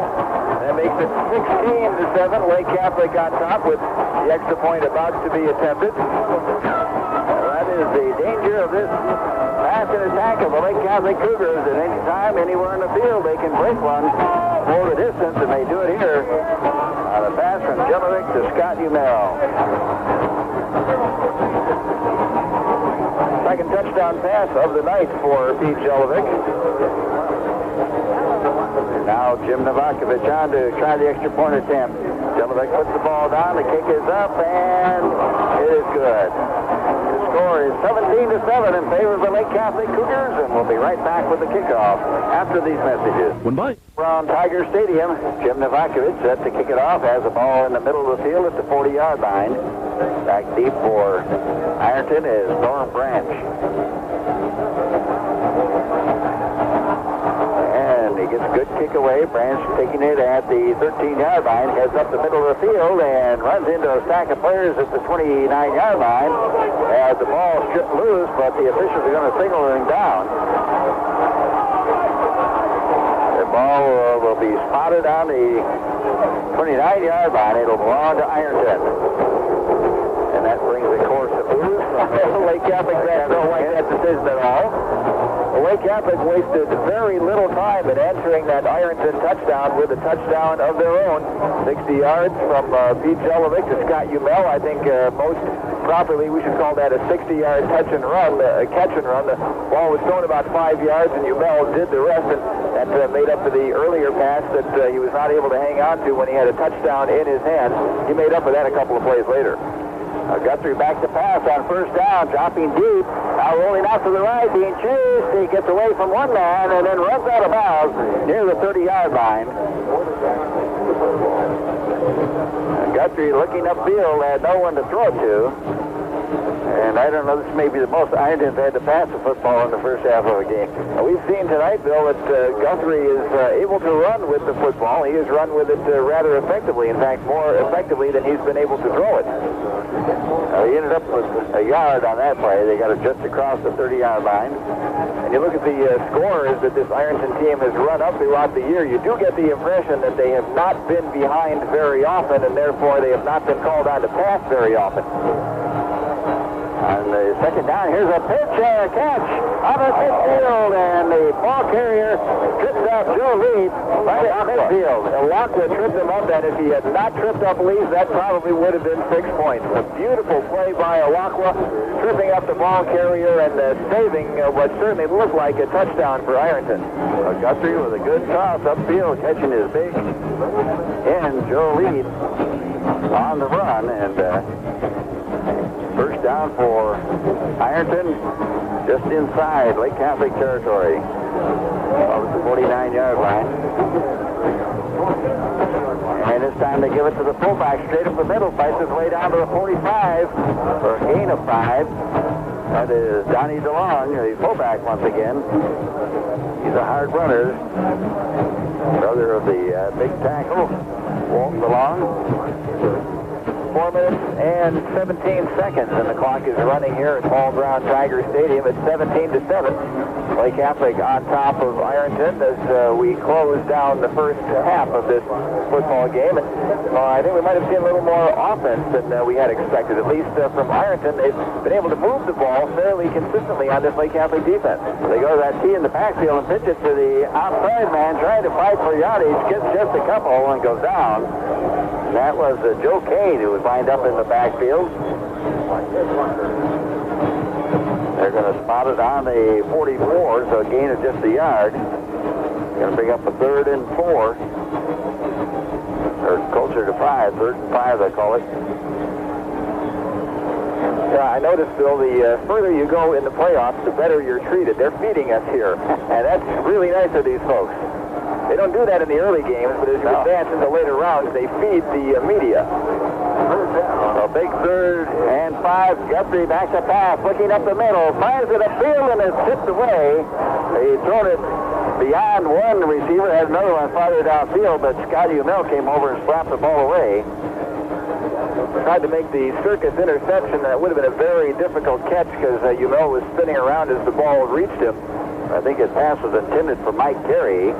That makes it 16-7. Lake Catholic on top with the extra point about to be attempted. That is the danger of this pass and attack of the Lake Catholic Cougars. At any time, anywhere in the field, they can break one for the distance, and they do it here on a pass from Jelovic to Scott Umel. 2nd touchdown pass of the night for Pete Jelovic. Now Jim Novakovic on to try the extra point attempt. Jelovic puts the ball down, the kick is up, and it is good. The score is 17-7 in favor of the Lake Catholic Cougars, and we'll be right back with the kickoff after these messages. Around Tiger Stadium, Jim Novakovic set to kick it off, has the ball in the middle of the field at the 40-yard line. Back deep for Ironton is Norm Branch. He gets a good kick away. Branch taking it at the 13-yard line, heads up the middle of the field and runs into a stack of players at the 29-yard line. As the ball stripped loose, but the officials are going to signal him down. The ball will be spotted on the 29-yard line. It'll belong to Ironton. And that brings the course of booze. Lake Catholic fans don't like that decision at all. Lake Catholic wasted very little time in answering that Ironton touchdown with a touchdown of their own. 60 yards from Pete Jelovic to Scott Umel. I think most properly we should call that a 60-yard catch and run. The ball was thrown about 5 yards, and Umel did the rest, and that made up for the earlier pass that he was not able to hang on to when he had a touchdown in his hands. He made up for that a couple of plays later. Guthrie back to pass on first down, dropping deep. Now rolling out to the right, being chased. He gets away from one man and then runs out of bounds near the 30-yard line. Guthrie looking upfield, had no one to throw to. And I don't know, this may be the most Ironton's had to pass the football in the first half of a game. We've seen tonight, Bill, that Guthrie is able to run with the football. He has run with it rather effectively. In fact, more effectively than he's been able to throw it. He ended up with a yard on that play. They got it just across the 30-yard line. And you look at the scores that this Ironton team has run up throughout the year, you do get the impression that they have not been behind very often, and therefore they have not been called on to pass very often. On the second down, here's a pitch and a catch out of midfield, and the ball carrier tripped up Joe Lee right at midfield. Alonzo tripped him up, and if he had not tripped up Lee, that probably would have been 6 points. A beautiful play by Alakwa, tripping up the ball carrier and saving what certainly looked like a touchdown for Ironton. Guthrie with a good toss upfield, catching his big end, Joe Lee on the run, and first down for Ironton, just inside Lake Catholic territory, over the 49-yard line. And this time they give it to the fullback straight up the middle, fights his way down to the 45 for a gain of 5. That is Donnie DeLong, the fullback once again. He's a hard runner, brother of the big tackle, Walt DeLong. 4 minutes and 17 seconds, and the clock is running here at Paul Brown Tiger Stadium at 17-7. Lake Catholic on top of Ironton as we close down the first half of this football game. And I think we might have seen a little more offense than we had expected, at least from Ironton. They've been able to move the ball fairly consistently on this Lake Catholic defense. They go to that tee in the backfield and pitch it to the outside man, trying to fight for yardage, gets just a couple and goes down. And that was Joe Cade, who was lined up in the backfield. They're going to spot it on the 44, so a gain of just a yard. Going to bring up a 3rd and 4. Or closer to 5, 3rd and 5, they call it. Yeah, I noticed, Bill, the further you go in the playoffs, the better you're treated. They're feeding us here, and that's really nice of these folks. They don't do that in the early games, but as you advance into later rounds, they feed the media. A big 3rd and 5. Guthrie back to pass, looking up the middle, fires it upfield and is tipped away. He thrown it beyond one receiver, had another one farther downfield, but Scotty Umel came over and slapped the ball away. Tried to make the circus interception. That would have been a very difficult catch because Umel was spinning around as the ball reached him. I think his pass was intended for Mike Carey.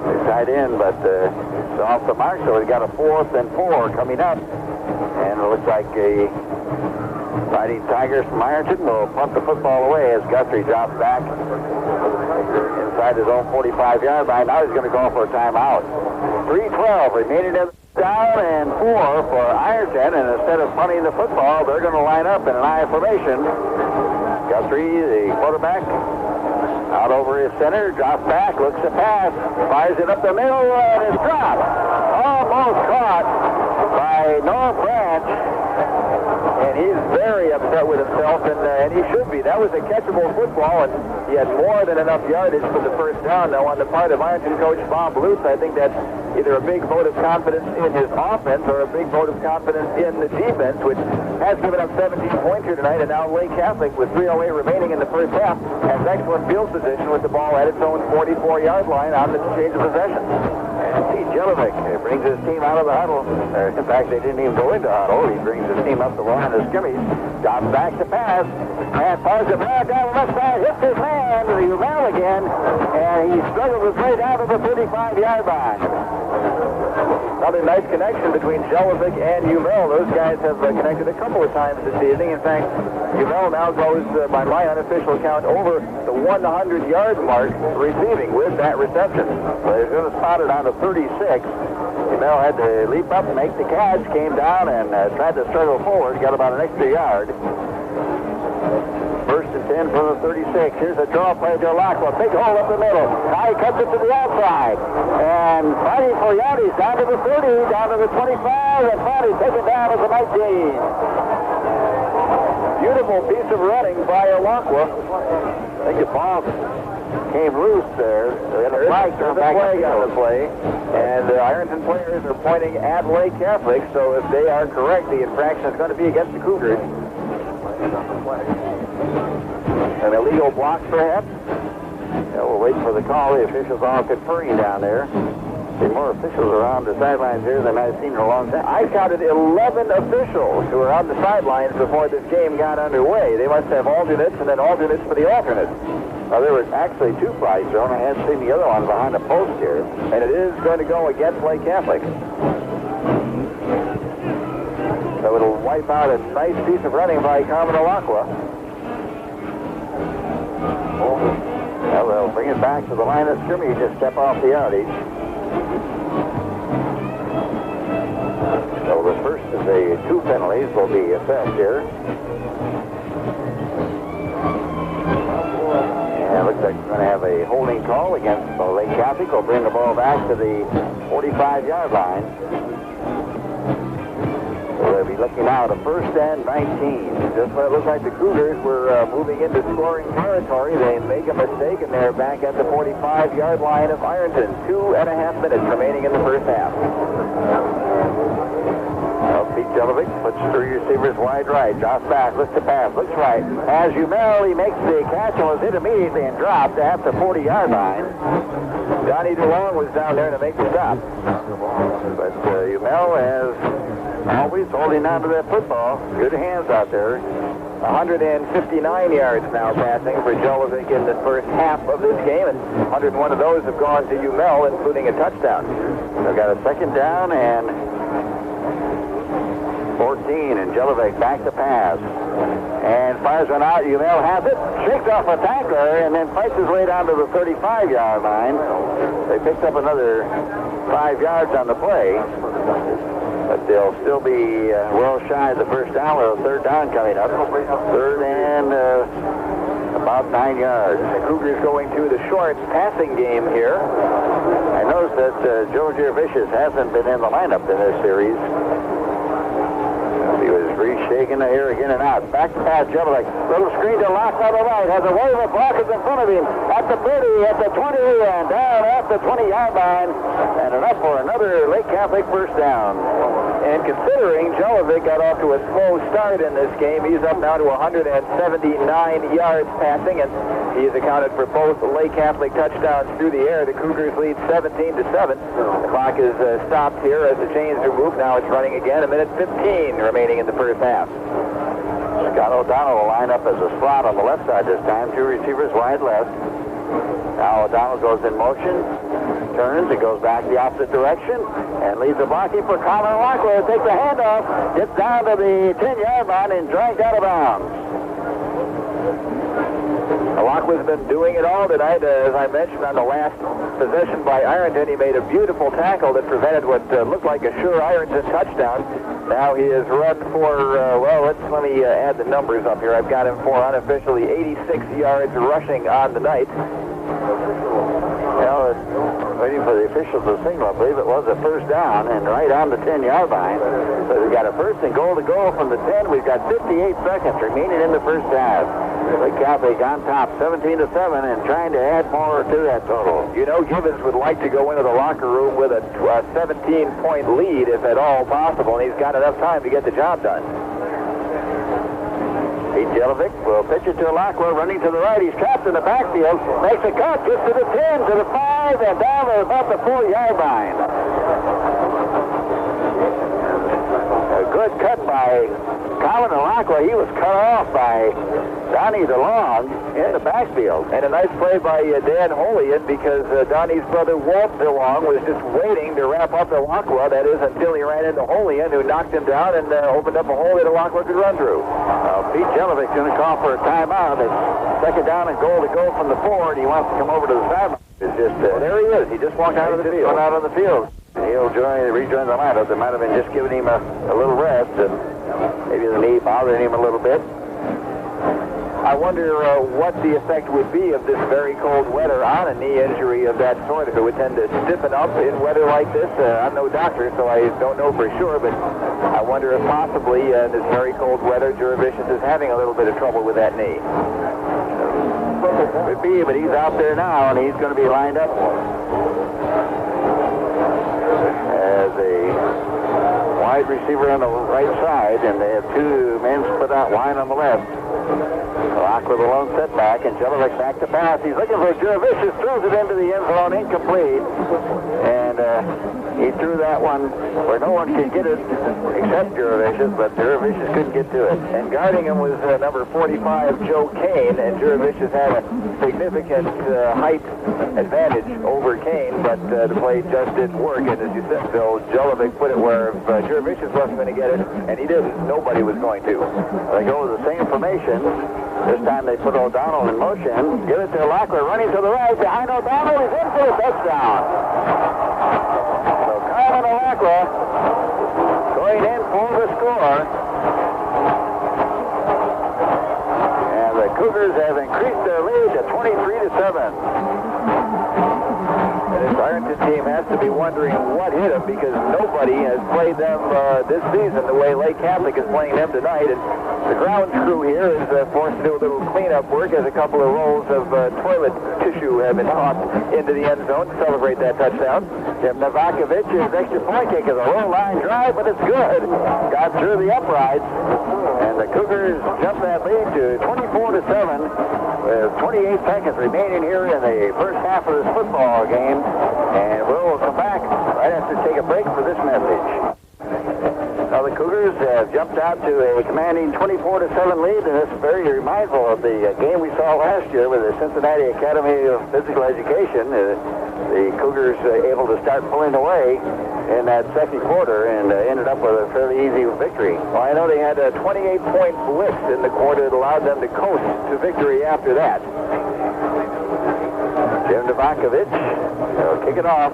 They tied in, but it's off the mark, so we got a 4th and 4 coming up. And it looks like a Fighting Tigers from Ironton will punt the football away as Guthrie drops back inside his own 45-yard line. Now he's going to go for a timeout. 3:12 remaining in the down and 4 for Ironton, and instead of punting the football, they're going to line up in an I formation. Guthrie, the quarterback, out over his center, drops back, looks to pass, fires it up the middle, and it's dropped. Almost caught by Noah Branch, and he's very upset with himself, and he should be. That was a catchable football, and he had more than enough yardage for the first down. Now, on the part of Ironton coach Bob Luce, I think that's either a big vote of confidence in his offense or a big vote of confidence in the defense, which has given up 17 points here tonight, and now Lake Catholic, with 3:08 remaining in the first half, has excellent field position with the ball at its own 44-yard line on the change of possession. And Pete Jelovic brings his team out of the huddle. In fact, they didn't even go into huddle. He brings his team up the line of scrimmage, drops back to pass, and fires it right down the left side, hits his man, the Uval again, and he struggled his way down to the 35-yard line. Another nice connection between Jelovic and Umel. Those guys have connected a couple of times this evening. In fact, Umel now goes, by my unofficial count, over the 100-yard mark receiving with that reception. So he's going to spot it on the 36. Umel had to leap up and make the catch, came down and tried to struggle forward, got about an extra yard. First and 10 from the 36. Here's a draw play to Lacqua. Big hole up the middle. Now he cuts it to the outside. And fighting for yardage down to the 30, down to the 25, and finally taken down as a 19. Beautiful piece of running by Lacqua. I think the ball came loose there. And the flag turned back on the play. And the Ironton players are pointing at Lake Catholic, so if they are correct, the infraction is going to be against the Cougars. An illegal block, perhaps? Yeah, we'll wait for the call. The officials all conferring down there. There are more officials around the sidelines here than I've seen in a long time. I counted 11 officials who were on the sidelines before this game got underway. They must have alternates and then alternates for the alternates. Well, there was actually 2 flags thrown. I hadn't seen the other one behind the post here. And it is going to go against Lake Catholic. So it'll wipe out a nice piece of running by Carmen Alacqua. Well, they'll bring it back to the line of scrimmage, just step off the yardage. So the first of the 2 penalties will be assessed here. And it looks like we're going to have a holding call against Lake Catholic. We'll bring the ball back to the 45-yard line. We'll be looking now at a 1st and 19. Just when it looked like the Cougars were moving into scoring territory, they make a mistake, and they're back at the 45-yard line of Ironton. 2.5 minutes remaining in the first half. Well, Pete Jelovic puts 3 receivers wide right. Drops back, looks to pass, looks right. As Umel, he makes the catch and was hit immediately and dropped at the 40-yard line. Donnie DeLong was down there to make the stop. But Umel has always holding on to that football. Good hands out there. 159 yards now passing for Jelovic in the first half of this game, and 101 of those have gone to Umel, including a touchdown. They've got a 2nd down and 14, and Jelovic back to pass. And fires one out. Umel has it, shakes off a tackler, and then fights his way down to the 35-yard line. They picked up another 5 yards on the play. But they'll still be well shy of the first down with a 3rd down coming up. 3rd and about 9 yards. The Cougars going to the short passing game here. I noticed that Joe Gervicius hasn't been in the lineup in this series. He was shaking the air again and out. Back to pass, Jelovic. Little screen to Locke on the right. Has a wave of blockers in front of him. At the 30, at the 20, and down at the 20-yard line. And enough for another Lake Catholic first down. And considering Jelovic got off to a slow start in this game, he's up now to 179 yards passing, and he's accounted for both Lake Catholic touchdowns through the air. The Cougars lead 17-7. The clock is stopped here as the chains are moved. Now it's running again. 1:15 remaining in the first half. Scott O'Donnell will line up as a slot on the left side this time. 2 receivers wide left. Now O'Donnell goes in motion, turns, and goes back the opposite direction, and leaves the blocking for Colin Lockwood. Takes the handoff, gets down to the 10-yard line, and dragged out of bounds. Lockwood's been doing it all tonight. As I mentioned on the last possession by Ironton, he made a beautiful tackle that prevented what looked like a sure Ironton touchdown. Now he has run for, let me add the numbers up here. I've got him for unofficially 86 yards rushing on the night. Well, waiting for the officials to signal. I believe it was a 1st down and right on the 10-yard line. So we've got a 1st and goal to go from the 10. We've got 58 seconds remaining in the first half. Lake Catholic on top, 17-7, and trying to add more to that total. You know, Gibbons would like to go into the locker room with a 17-point lead, if at all possible, and he's got enough time to get the job done. Pete Jelovic will pitch it to Lockwood, running to the right. He's trapped in the backfield. Makes a cut, gets to the 10, to the 5, and down to about the 4-yard line. A good cut by Colin Lockwood. He was cut off by Donnie DeLong in the backfield. And a nice play by Dan Holian, because Donnie's brother Walt DeLong was just waiting to wrap up Alacqua. That is, until he ran into Holian, who knocked him down and opened up a hole that Alacqua could run through. Pete Jelovic's going to call for a timeout. It's 2nd down and goal to go from the 4, and he wants to come over to the sideline. It's just, there he is. He just walked out of the field. Went out on the field. He'll rejoin the lineup. They might have been just giving him a little rest, and maybe the knee bothering him a little bit. I wonder what the effect would be of this very cold weather on a knee injury of that sort. If it would tend to stiffen up in weather like this. I'm no doctor, so I don't know for sure, but I wonder if possibly this very cold weather, Jurevicius is having a little bit of trouble with that knee. Could be, but he's out there now, and he's going to be lined up as a wide receiver on the right side, and they have two men split out wide on the left. Rock with a lone setback, and Jelinek back to pass. He's looking for Jurevicius, throws it into the end zone, incomplete. And he threw that one where no one could get it except Jurevicius, but Jurevicius couldn't get to it. And guarding him was number 45, Joe Kane, and Jurevicius had a significant height advantage over Kane, but the play just didn't work. And as you said, Phil, Jelinek put it where if Jurevicius wasn't going to get it, and he didn't, nobody was going to. They go with the same formation. This time they put O'Donnell in motion. Give it to Locklear, running to the right. Behind O'Donnell, he's in for the touchdown. So Carmen Locklear going in for the score. And the Cougars have increased their lead to 23-7. And this Ironton team has to be wondering what hit them, because nobody has played them this season the way Lake Catholic is playing them tonight. And the grounds crew here is forced to do a little cleanup work as a couple of rolls of toilet tissue have been tossed into the end zone to celebrate that touchdown. Jim Novakovic's extra point kick is a low line drive, but it's good. Got through the uprights, and the Cougars jump that lead to 24-7 with 28 seconds remaining here in the first half of this football game. And we'll come back right after take a break for this message. Now the Cougars have jumped out to a commanding 24-7 lead, and it's very mindful of the game we saw last year with the Cincinnati Academy of Physical Education. The Cougars able to start pulling away in that second quarter and ended up with a fairly easy victory. Well, I know they had a 28-point blitz in the quarter that allowed them to coast to victory after that. Jim Novakovic will kick it off.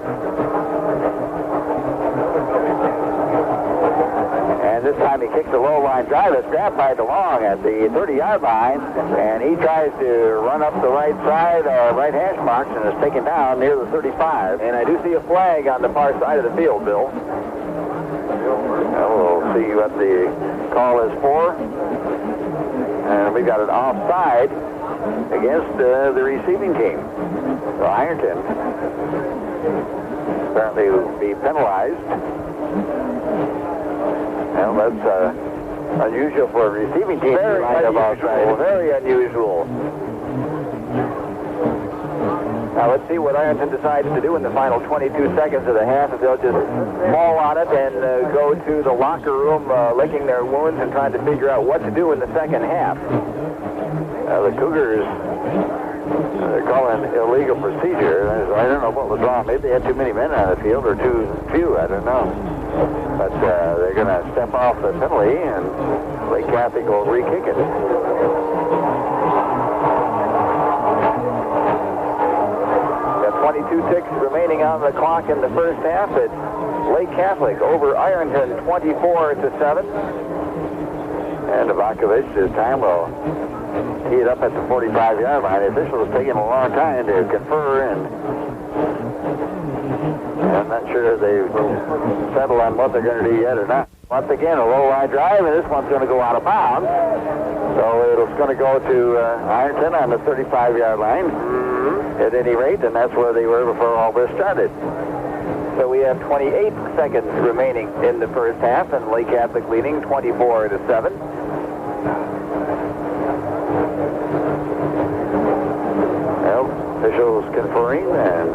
And this time he kicks a low line drive. It's grabbed by DeLong at the 30-yard line, and he tries to run up the right side, right hash marks, and is taken down near the 35. And I do see a flag on the far side of the field, Bill. We'll see what the call is for. And we got an offside against the receiving team. So Ironton apparently will be penalized. Well, that's unusual for a receiving team. Very unusual. Very unusual. Now let's see what Ironton decides to do in the final 22 seconds of the half. If they'll just fall on it and go to the locker room licking their wounds and trying to figure out what to do in the second half. The Cougars, they're calling illegal procedure. I don't know what was wrong. Maybe they had too many men on the field or too few. I don't know. But they're going to step off the penalty, and Lake Catholic will re-kick it. Got 22 ticks remaining on the clock in the first half. It's Lake Catholic over Ironton 24-7. And Novakovic this time will tee it up at the 45-yard line. The official is taking a long time to confer, and I'm not sure they've settled on what they're going to do yet or not. Once again, a low line drive, and this one's going to go out of bounds. So it's going to go to Ironton on the 35-yard line at any rate, and that's where they were before all this started. So we have 28 seconds remaining in the first half, and Lake Catholic leading 24-7. Officials conferring, and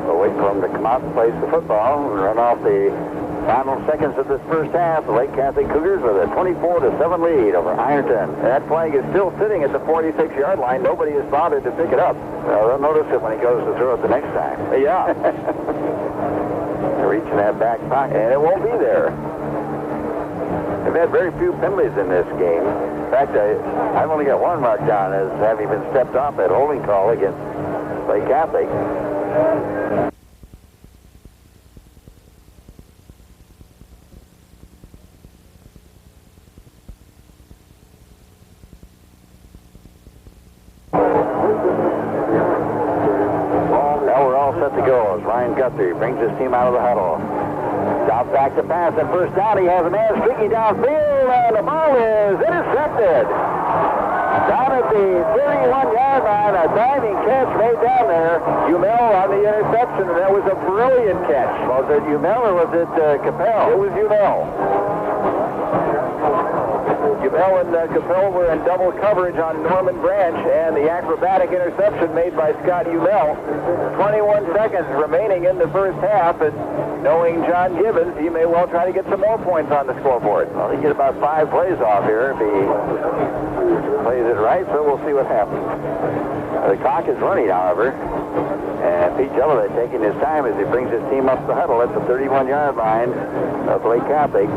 we'll wait for them to come out and place the football and run off the final seconds of this first half. The Lake Catholic Cougars with a 24-7 lead over Ironton. That flag is still sitting at the 46-yard line. Nobody has bothered to pick it up. Well, they'll notice it when he goes to throw it the next time. Yeah. Reaching that back pocket, and it won't be there. They've had very few penalties in this game. In fact, I've only got one marked down as having been stepped off at holding call against Lake Catholic. Now we're all set to go as Ryan Guthrie brings his team out of the huddle. Drops back to pass, and first down, he has a man streaking downfield, and the ball is intercepted. Down at the 31-yard line, a diving catch made down there. Umel on the interception, and that was a brilliant catch. Was it Umel or was it Capel? It was Umel. Umel and Capel were in double coverage on Norman Branch, and the acrobatic interception made by Scott Umel. 21 seconds remaining in the first half, and knowing John Gibbons, he may well try to get some more points on the scoreboard. Well, he get about 5 plays off here if he plays it right, so we'll see what happens. The clock is running, however, and Pete Jelloway taking his time as he brings his team up the huddle at the 31-yard line of Lake Catholic.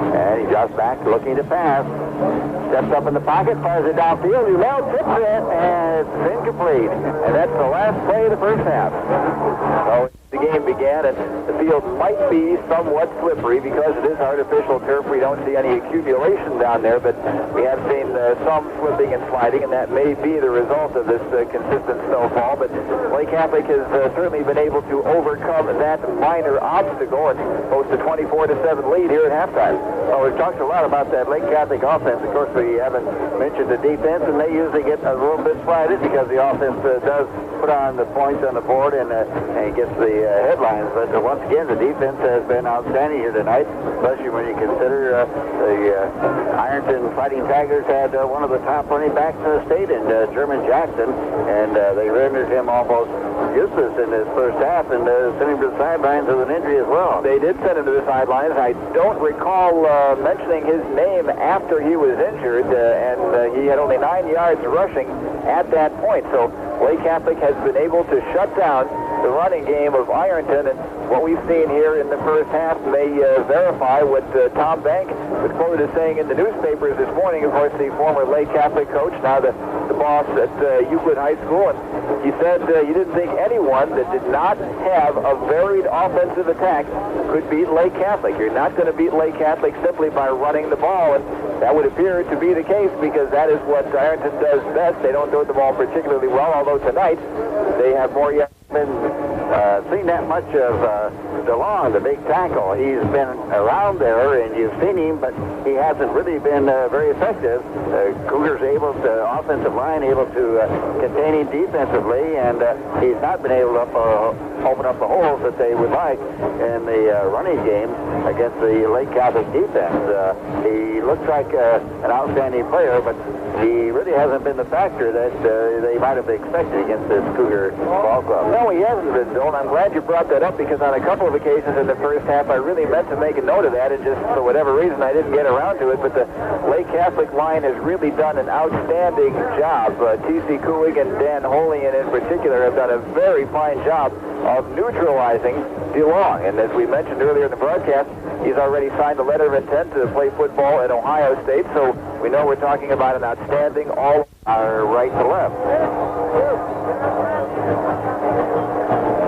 And he drops back looking to pass. Steps up in the pocket, fires it downfield. Umel tips it, and it's incomplete. And that's the last play of the first half. So the game began, and the field might be somewhat slippery because it is artificial turf. We don't see any accumulation down there, but we have seen some slipping and sliding, and that may be the result of this consistent snowfall. But Lake Catholic has certainly been able to overcome that minor obstacle and post a 24-7 lead here at halftime. Well, we've talked a lot about that Lake Catholic offense. Of course, we haven't mentioned the defense, and they usually get a little bit slighted because the offense does put on the points on the board and gets the headlines. But once again, the defense has been outstanding here tonight, especially when you consider the Ironton Fighting Tigers had one of the top running backs in the state in German Jackson, and they rendered him almost useless in his first half and sent him to the sidelines with an injury as well. They did send him to the sidelines. I don't recall mentioning his name after he was injured, and he had only 9 yards rushing at that point. So Lake Catholic has been able to shut down the running game of Ironton, and what we've seen here in the first half may verify what Tom Bank was quoted as saying in the newspapers this morning. Of course, the former Lake Catholic coach, now the boss at Euclid High School, and he said he didn't think anyone that did not have a varied offensive attack could beat Lake Catholic. You're not going to beat Lake Catholic simply by running the ball, and that would appear to be the case because that is what Ironton does best. They don't throw the ball particularly well, although tonight they have more yet been seen that much of DeLong, the big tackle. He's been around there, and you've seen him, but he hasn't really been very effective. Cougars able to, offensive line able to contain him defensively, and he's not been able to open up the holes that they would like in the running game against the Lake Catholic defense. He looks like an outstanding player, but he really hasn't been the factor that they might have expected against this Cougar ball club. No, he hasn't been, Bill, and I'm glad you brought that up because on a couple of occasions in the first half I really meant to make a note of that, and just for whatever reason I didn't get around to it, but the Lake Catholic line has really done an outstanding job. T.C. Kuig and Dan Holian in particular have done a very fine job of neutralizing DeLong, and as we mentioned earlier in the broadcast, he's already signed a letter of intent to play football at Ohio State, so we know we're talking about an outstanding all right to left.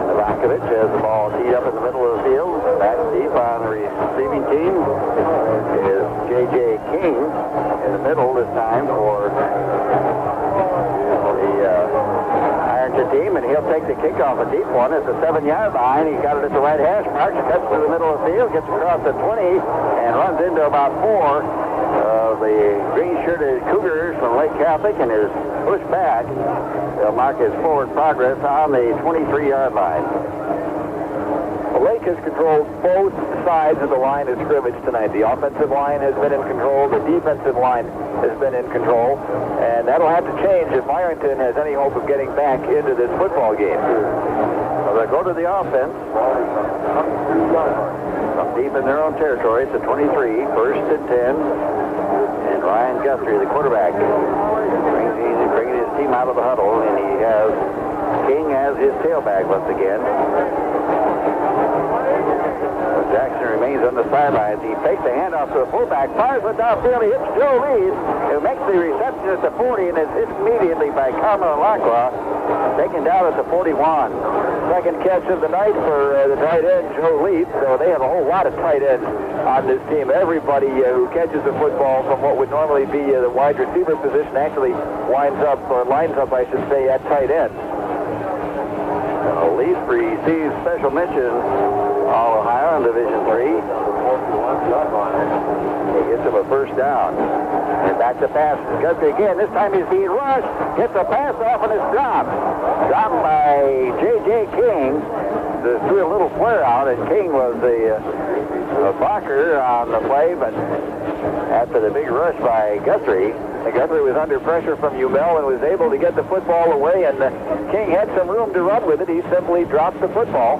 Novakovic has the ball teed up in the middle of the field. Back deep on the receiving team is J.J. King in the middle this time for the Ironton team, and he'll take the kickoff, a deep one at the 7-yard line. He got it at the right hash mark, cuts to the middle of the field, gets across the 20, and runs into about 4 of the green-shirted Cougars from Lake Catholic and is pushed back. They'll mark his forward progress on the 23-yard line. Lake has controlled both sides of the line of scrimmage tonight. The offensive line has been in control. The defensive line has been in control. And that'll have to change if Ironton has any hope of getting back into this football game. Well, they'll go to the offense. Up deep in their own territory. It's a 23, first and 10. And Ryan Guthrie, the quarterback, bringing his team out of the huddle. And he has King as his tailback once again. Jackson remains on the sidelines. He fakes the handoff to the fullback, fires it downfield. He hits Joe Leeds, who makes the reception at the 40 and is hit immediately by Carmel Lacroix, taken down at the 41. Second catch of the night for the tight end, Joe Leeds. So they have a whole lot of tight ends on this team. Everybody who catches the football from what would normally be the wide receiver position actually lines up, I should say, at tight end. Leeds receives special mention All-Ohio in Division III. He gets him a first down. And back to pass. Guthrie again. This time he's being rushed. Gets a pass off and it's dropped. Dropped by J.J. King. Threw a little flare out, and King was the blocker on the play, but after the big rush by Guthrie, Guthrie was under pressure from Umel and was able to get the football away, and King had some room to run with it. He simply dropped the football.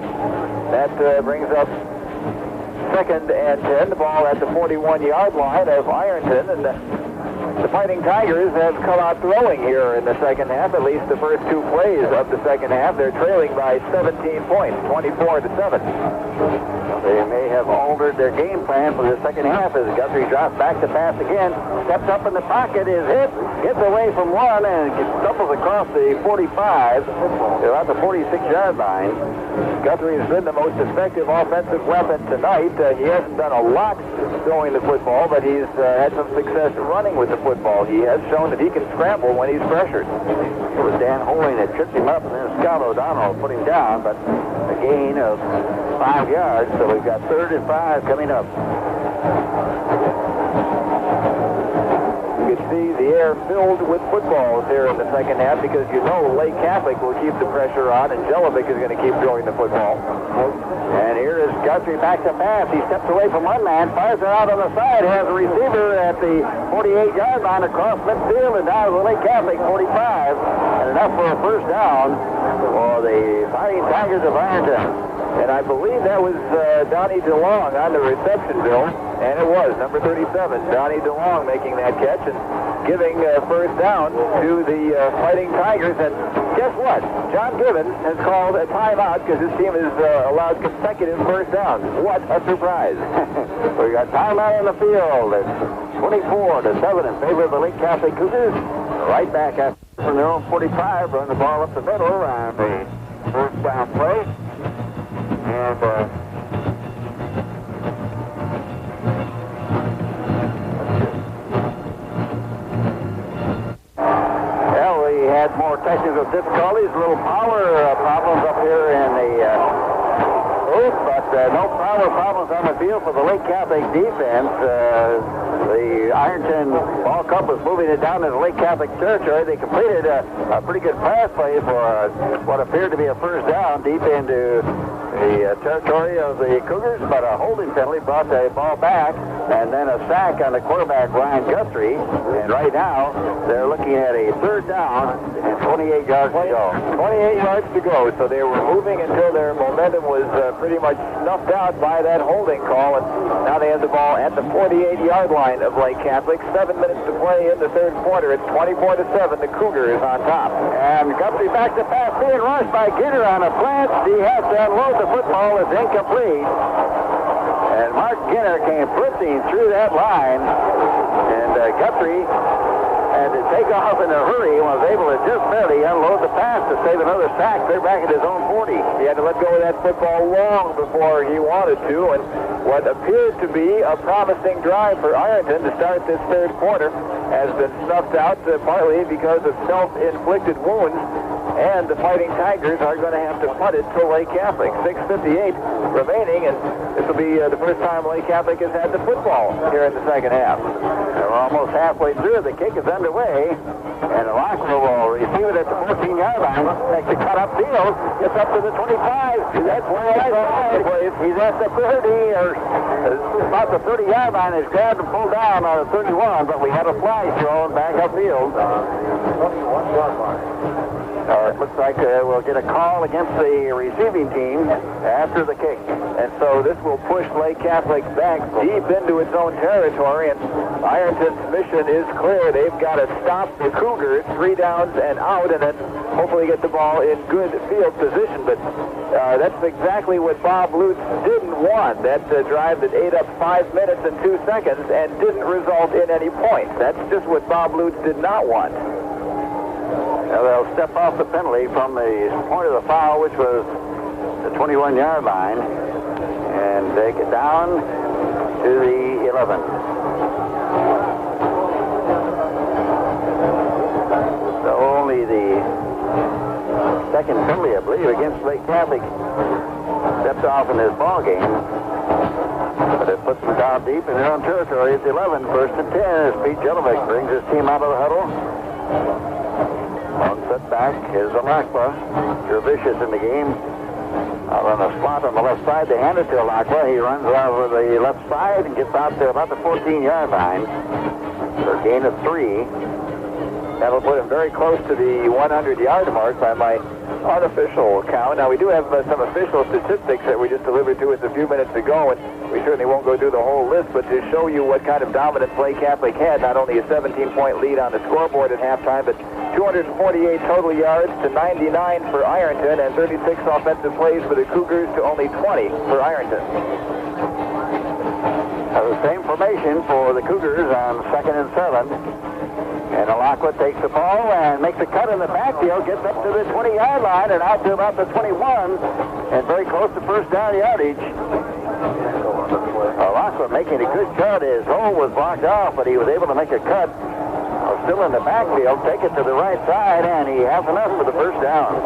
That brings up 2nd and 10. The ball at the 41-yard line of Ironton, and the Fighting Tigers have come out throwing here in the second half, at least the first 2 plays of the second half. They're trailing by 17 points, 24-7. They may have altered their game plan for the second half as Guthrie drops back to pass again, steps up in the pocket, is hit, gets away from one, and stumbles across the 45. They're at the 46-yard line. Guthrie has been the most effective offensive weapon tonight. He hasn't done a lot throwing the football, but he's had some success running with the football. He has shown that he can scramble when he's pressured. It was Dan Holing that tripped him up, and then Scott O'Donnell put him down, but a gain of 5 yards, so we've got 3rd and 5 coming up. You can see the air filled with footballs here in the second half because you know Lake Catholic will keep the pressure on, and Jelovic is going to keep throwing the football. And here is Guthrie back to pass. He steps away from one man, fires it out on the side, has a receiver at the 48-yard line across midfield, and down to the Lake Catholic 45, and enough for a first down for the Fighting Tigers of Ironton. And I believe that was Donnie DeLong on the reception, Bill. And it was, number 37, Donnie DeLong making that catch and giving first down to the Fighting Tigers. And guess what? John Gibbons has called a timeout because his team has allowed consecutive first downs. What a surprise. We got timeout on the field. It's 24-7 in favor of the Lake Catholic Cougars. Right back from their own 45, run the ball up the middle around the first down play. And well, we had more technical difficulties, little power problems up here in the booth, but no power problems on the field for the Lake Catholic defense. The Ironton ball club was moving it down to the Lake Catholic territory. They completed a pretty good pass play for what appeared to be a first down deep into the territory of the Cougars, but a holding penalty brought the ball back, and then a sack on the quarterback, Ryan Guthrie. And right now, they're looking at a third down and 28 yards to go. 28 yards to go, so they were moving until their momentum was pretty much snuffed out by that holding call, and now they have the ball at the 48-yard line of Lake Catholic. 7 minutes to play in the third quarter. It's 24-7. The Cougars on top. And Guthrie back to pass, being rushed by Gitter on a flat. He has to unload the football. Is incomplete. And Mark Ginner came blitzing through that line. And Guthrie had to take off in a hurry and was able to just barely unload the pass to save another sack. They're back at his own 40. He had to let go of that football long before he wanted to, and what appeared to be a promising drive for Ironton to start this third quarter has been snuffed out partly because of self-inflicted wounds, and the Fighting Tigers are going to have to punt it to Lake Catholic. 6:58 remaining, and this will be the first time Lake Catholic has had the football here in the second half. They're almost halfway through. The kick is underway, and Lockwood will receive it at the 14-yard line. Makes a cut upfield, gets up to the 25. That's where he's at the 30, or about the 30-yard line. Is grabbed and pulled down on the 31, but we had a flag thrown back upfield. 21-yard line. It looks like we'll get a call against the receiving team after the kick. And so this will push Lake Catholic back deep into its own territory, and Ironton's mission is clear. They've got to stop the Cougars 3 downs and out, and then hopefully get the ball in good field position. But that's exactly what Bob Lutz didn't want. That drive that ate up 5 minutes and 2 seconds and didn't result in any points. That's just what Bob Lutz did not want. Now they'll step off the penalty from the point of the foul, which was the 21-yard line, and take it down to the 11. So only the second penalty, I believe, against Lake Catholic. stepped off in this ball game. But it puts them down deep in their own territory. It's 11, first and 10 as Pete Jelovic brings his team out of the huddle. On setback is Alakwa. Jervicius in the game. Out on a slot on the left side, they hand it to Alakwa. He runs over the left side and gets out to about the 14-yard line. For a gain of 3. That'll put him very close to the 100-yard mark by my unofficial count. Now, we do have some official statistics that we just delivered to us a few minutes ago, and we certainly won't go through the whole list, but to show you what kind of dominance Lake Catholic had, not only a 17-point lead on the scoreboard at halftime, but 248 total yards to 99 for Ironton, and 36 offensive plays for the Cougars to only 20 for Ironton. The same formation for the Cougars on 2nd and 7. And Alakwa takes the ball and makes a cut in the backfield, gets up to the 20-yard line and out to about the 21, and very close to first down yardage. Alakwa making a good cut. His hole was blocked off, but he was able to make a cut. Still in the backfield, take it to the right side, and he has enough for the first down.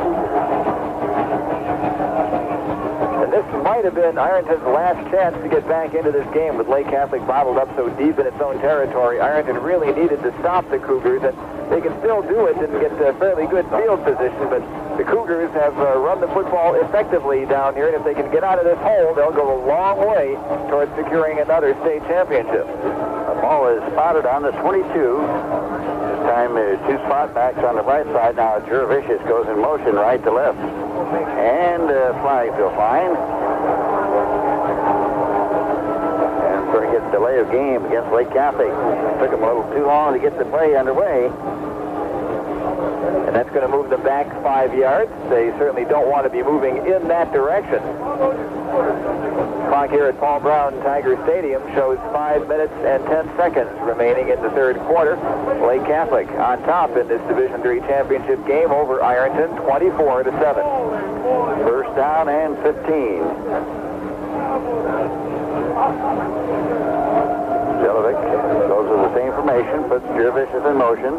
And this might have been Ironton's last chance to get back into this game with Lake Catholic bottled up so deep in its own territory. Ironton really needed to stop the Cougars, and they can still do it and get a fairly good field position, but the Cougars have run the football effectively down here, and if they can get out of this hole, they'll go a long way towards securing another state championship. The ball is spotted on the 22. This time there's two spot backs on the right side. Now Jervicius goes in motion right to left. And flag will fine. And so he gets delay of game against Lake Catholic. Took him a little too long to get the play underway. And that's going to move them back 5 yards. They certainly don't want to be moving in that direction. Clock here at Paul Brown Tiger Stadium shows 5 minutes and 10 seconds remaining in the third quarter. Lake Catholic on top in this Division III championship game over Ironton, 24-7. First down and 15. Jelovic goes with the same formation, puts Jervicius in motion,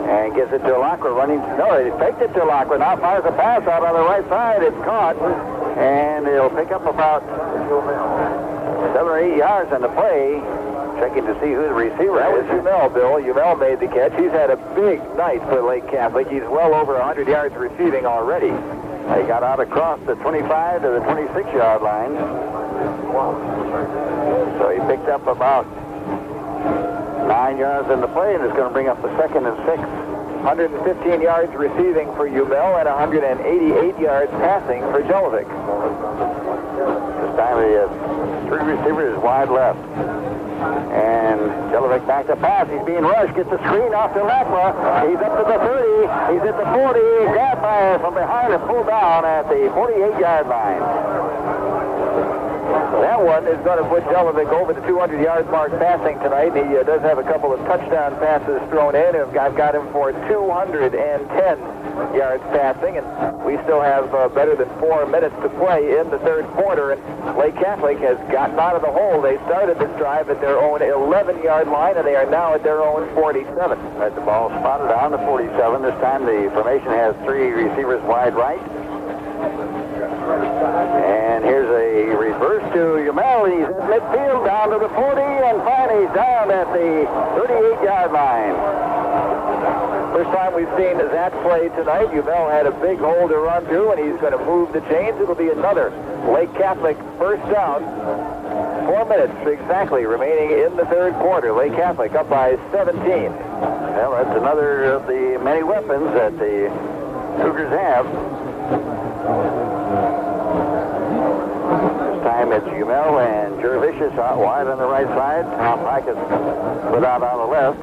and gives it to Alakwa running. No, he faked it to Alakwa. Now fires a pass out on the right side. It's caught, and it'll pick up about 7 or 8 yards on the play. Checking to see who the receiver that is. That was Umel, Bill. Umel made the catch. He's had a big night for Lake Catholic. He's well over 100 yards receiving already. He got out across the 25 to the 26-yard line. So he picked up about 9 yards in the play, and it's going to bring up the 2nd and 6. 115 yards receiving for Umel and 188 yards passing for Jelovic. This time he has 3 receivers wide left. And Jelovic back to pass. He's being rushed. Gets the screen off to Alakwa. He's up to the 30. He's at the 40. Grabbed by from behind and pulled down at the 48-yard line. That one is going to put Jelovic over the 200-yard mark passing tonight. He does have a couple of touchdown passes thrown in. I've got him for 210 yards passing, and we still have better than 4 minutes to play in the third quarter, and Lake Catholic has gotten out of the hole. They started this drive at their own 11-yard line, and they are now at their own 47. Right, the ball spotted on the 47. This time the formation has 3 receivers wide right. And here's a reverse to Umel. He's at midfield down to the 40, and finally he's down at the 38-yard line. First time we've seen that play tonight. Umel had a big hole to run through, and he's going to move the chains. It'll be another Lake Catholic first down. 4 minutes exactly remaining in the third quarter. Lake Catholic up by 17. Well, that's another of the many weapons that the Cougars have. This time it's Umel and Jervicius out wide on the right side. Tom Pike is put out on the left.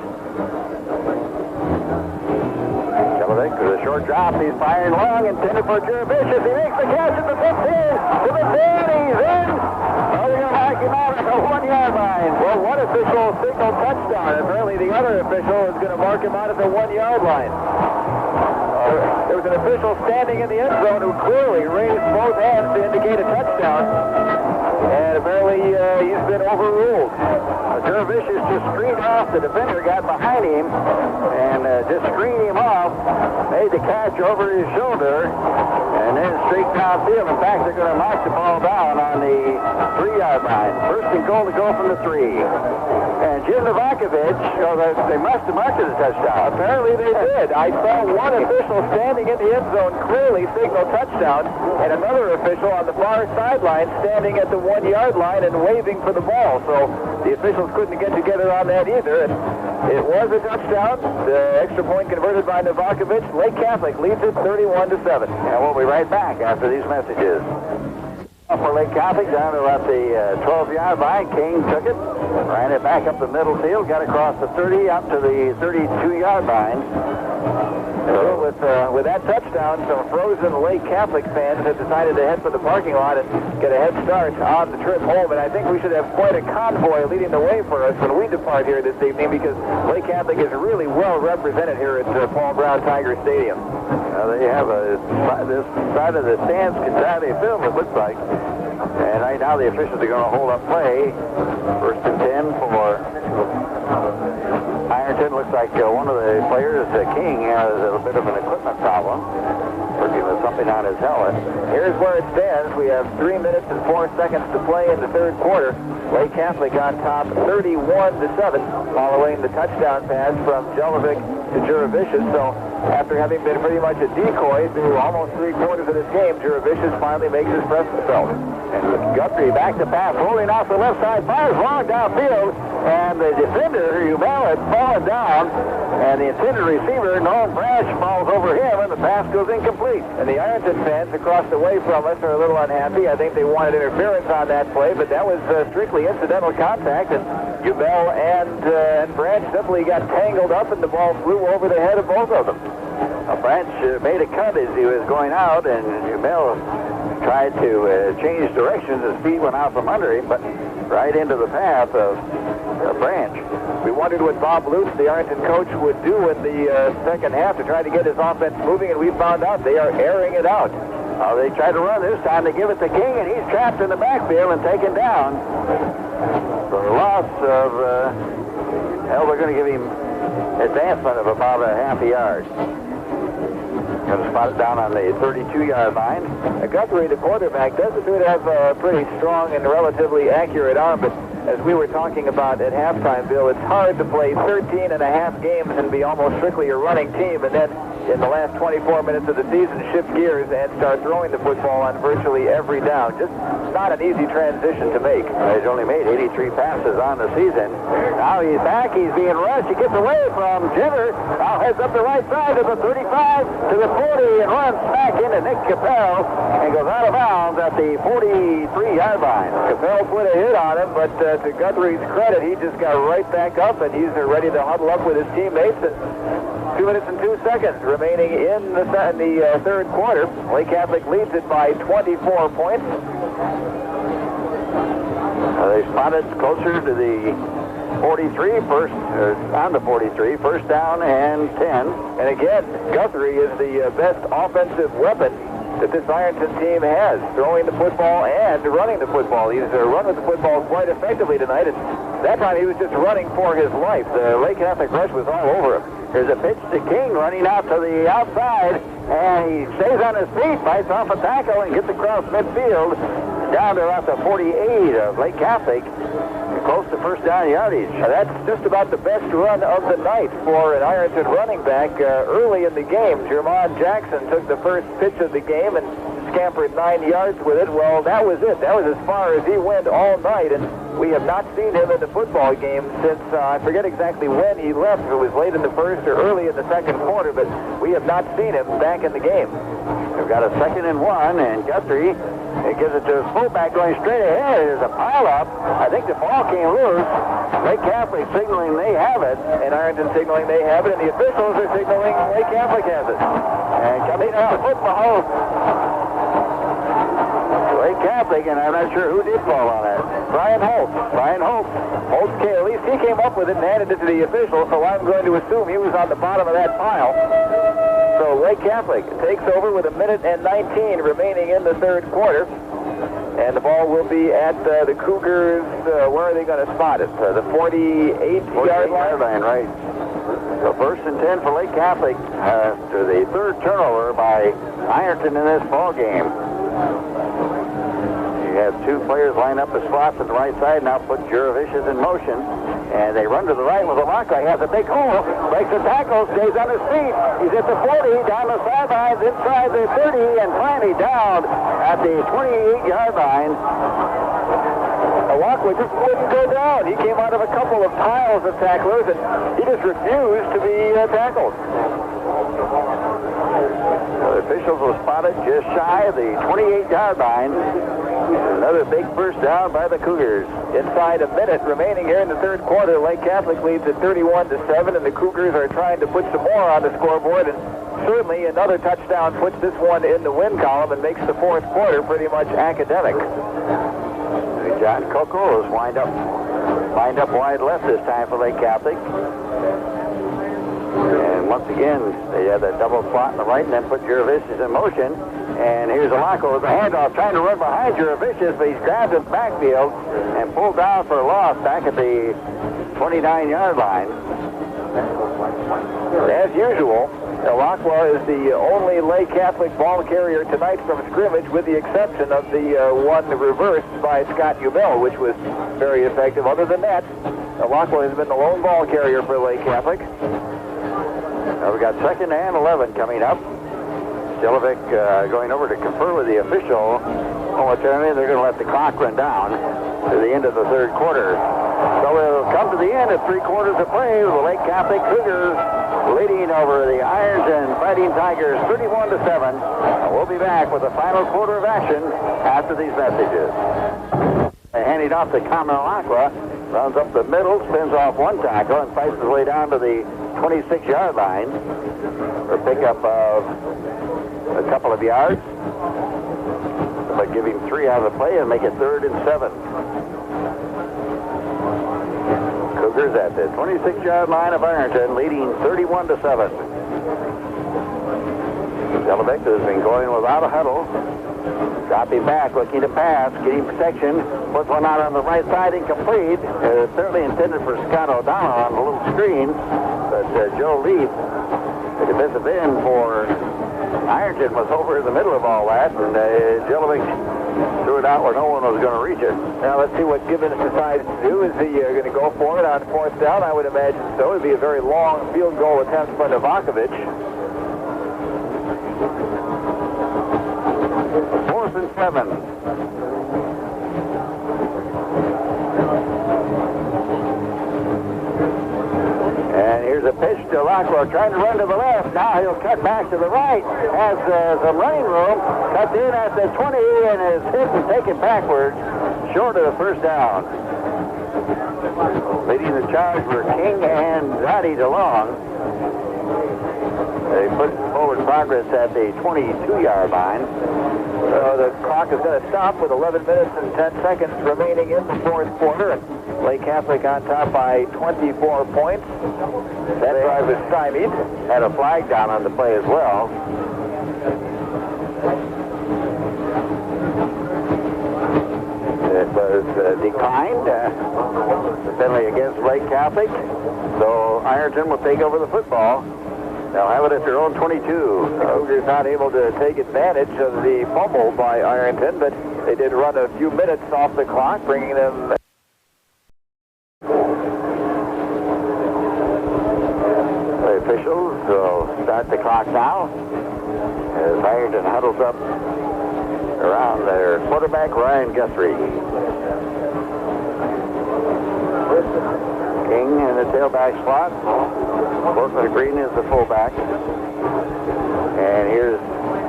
Jelovic with a short drop. He's firing long, intended for Jervicius. He makes the catch at the 15, to the 10. He's in. Oh, they're going to knock him out at the 1-yard line. Well, one official signaled touchdown. Apparently the other official is going to mark him out at the 1-yard line. There was an official standing in the end zone who clearly raised both hands to indicate a touchdown. And apparently he's been overruled. Jervicius just screened off. The defender got behind him and just screened him off, made the catch over his shoulder, and then streaked downfield. In fact, they're going to mark the ball down on the 3-yard line. First and goal to go from the 3. And Jim Novakovic, they must have marked it a touchdown. Apparently they did. I saw one official standing in the end zone clearly signal touchdown, and another official on the far sideline standing at the 1-yard line and waving for the ball. So the officials couldn't get together on that either. And it was a touchdown. The extra point converted by Novakovic. Lake Catholic leads it 31-7. And we'll be right back after these messages. For Lake Catholic, down to about the 12-yard line. King took it, ran it back up the middle field, got across the 30 up to the 32-yard line. So with that touchdown, some frozen Lake Catholic fans have decided to head for the parking lot and get a head start on the trip home. And I think we should have quite a convoy leading the way for us when we depart here this evening, because Lake Catholic is really well represented here at Paul Brown Tiger Stadium. They have this side of the stands entirely filled, it looks like. And right now the officials are going to hold up play. First and 10 for Ironton. Looks like one of the players, King, has a bit of an equipment problem, working with something on his helmet. Here's where it stands. We have 3 minutes and 4 seconds to play in the third quarter. Lake Catholic on top 31-7, following the touchdown pass from Jelovic to Jervicius. So after having been pretty much a decoy through almost 3/4 of this game, Jervicius finally makes his presence felt. And Guthrie back to pass, rolling off the left side, fires long downfield, and the defender, Humel, had fallen down, and the intended receiver, Nolan Branch, falls over him, and the pass goes incomplete. And the Ironton fans across the way from us are a little unhappy. I think they wanted interference on that play, but that was strictly incidental contact, and Humel and Branch simply got tangled up, and the ball flew over the head of both of them. Branch made a cut as he was going out, and Humel tried to change directions. His feet went out from under him, but right into the path of Branch. We wondered what Bob Lutz, the Ironton coach, would do in the second half to try to get his offense moving, and we found out they are airing it out. They tried to run this time. They give it to King, and he's trapped in the backfield and taken down. For a loss of, they're going to give him advancement of about a half a yard. Going to spot it down on the 32-yard line. Guthrie, the quarterback, does appear to have a pretty strong and relatively accurate arm, but as we were talking about at halftime, Bill, it's hard to play 13 and a half games and be almost strictly a running team, and then in the last 24 minutes of the season shift gears and start throwing the football on virtually every down. Just not an easy transition to make. He's only made 83 passes on the season. Now he's back. He's being rushed. He gets away from Jenner. Now heads up the right side to the 35, to the 40, and runs back into Nick Capel and goes out of bounds at the 43-yard line. Capel put a hit on him, but to Guthrie's credit, he just got right back up, and he's ready to huddle up with his teammates. 2 minutes and 2 seconds remaining in the third quarter. Lake Catholic leads it by 24 points. They spotted closer to the 43, on the 43, first down and 10. And again, Guthrie is the best offensive weapon that this Ironton team has, throwing the football and running the football. He's run with the football quite effectively tonight, and that time he was just running for his life. The Lake Catholic rush was all over him. Here's a pitch to King running out to the outside, and he stays on his feet, bites off a tackle, and gets across midfield down to about the 48 of Lake Catholic, close to first down yardage. That's just about the best run of the night for an Ironton running back. Early in the game, Jermon Jackson took the first pitch of the game and scampered 9 yards with it. Well, that was it. That was as far as he went all night, and we have not seen him in the football game since, I forget exactly when he left, if it was late in the first or early in the second quarter, but we have not seen him back in the game. We've got a 2nd and 1, and Guthrie gives it to his fullback going straight ahead. There's a pile-up. I think the ball came loose. Lake Catholic signaling they have it, and Ironton signaling they have it, and the officials are signaling Lake Catholic has it. And coming out football, Lake Catholic, and I'm not sure who did fall on that. Brian Holt. Holt, at least he came up with it and handed it to the official, so I'm going to assume he was on the bottom of that pile. So Lake Catholic takes over with 1 minute and 19 remaining in the third quarter. And the ball will be at the Cougars. Where are they going to spot it? The 48-yard line, right. So first and 10 for Lake Catholic after the third turnover by Ironton in this ball game. You have two players line up the slots at the right side. Now put Juravicius in motion. And they run to the right with Alaka. He has a big hole. Breaks the tackle. Stays on his feet. He's at the 40. Down the sidelines. Inside the 30. And finally down at the 28-yard line. Alaka just wouldn't go down. He came out of a couple of piles of tacklers. And he just refused to be tackled. The officials were spotted just shy of the 28-yard line. Another big first down by the Cougars. Inside a minute remaining here in the third quarter, Lake Catholic leads at 31-7, and the Cougars are trying to put some more on the scoreboard, and certainly another touchdown puts this one in the win column and makes the fourth quarter pretty much academic. John Coco is lined up wide left this time for Lake Catholic. And once again, they have that double slot in the right and then put Juravicius in motion. And here's Alako with the handoff, trying to run behind Juravicius, but he's grabbed in the backfield and pulled down for a loss back at the 29-yard line. As usual, Alako is the only Lake Catholic ball carrier tonight from scrimmage, with the exception of the one reversed by Scott Umel, which was very effective. Other than that, Alako has been the lone ball carrier for Lake Catholic. Now we got second and 11 coming up. Jelovic going over to confer with the official. Momentarily, they're going to let the clock run down to the end of the third quarter. So we'll come to the end of 3 quarters of play with the Lake Catholic Cougars leading over the Ironton Fighting Tigers 31-7. We'll be back with the final quarter of action after these messages. Handing off to Kamalakwa, runs up the middle, spins off one tackle, and fights his way down to the 26-yard line for pickup of a couple of yards, but give him 3 out of the play and make it 3rd and 7. Cougars at the 26-yard line of Ironton, leading 31-7. Jelovic has been going without a huddle. Dropping back, looking to pass, getting protection. Puts one out on the right side, incomplete. Certainly intended for Scott O'Donnell on a little screen. But Joe Leaf, the defensive end for Ironton, was over in the middle of all that. And Jelovic threw it out where no one was going to reach it. Now let's see what Gibbons decides to do. Is he going to go for it on 4th down? I would imagine so. It would be a very long field goal attempt for Novakovic. 4th and 7. And here's a pitch to Lockwell, trying to run to the left. Now he'll cut back to the right. Has some running room. Cuts in at the 20 and is hit and taken backwards, short of the first down. Leading the charge were King and Zaddy DeLong. They put forward progress at the 22-yard line. So the clock is going to stop with 11 minutes and 10 seconds remaining in the fourth quarter. And Lake Catholic on top by 24 points. That drive was stymied. Had a flag down on the play as well. It was declined. The penalty against Lake Catholic. So Ironton will take over the football. They'll have it at their own 22. Cougars not able to take advantage of the fumble by Ironton, but they did run a few minutes off the clock, bringing them. The officials will start the clock now as Ironton huddles up around their quarterback, Ryan Guthrie. King in the tailback slot. Portland Green is the fullback. And here's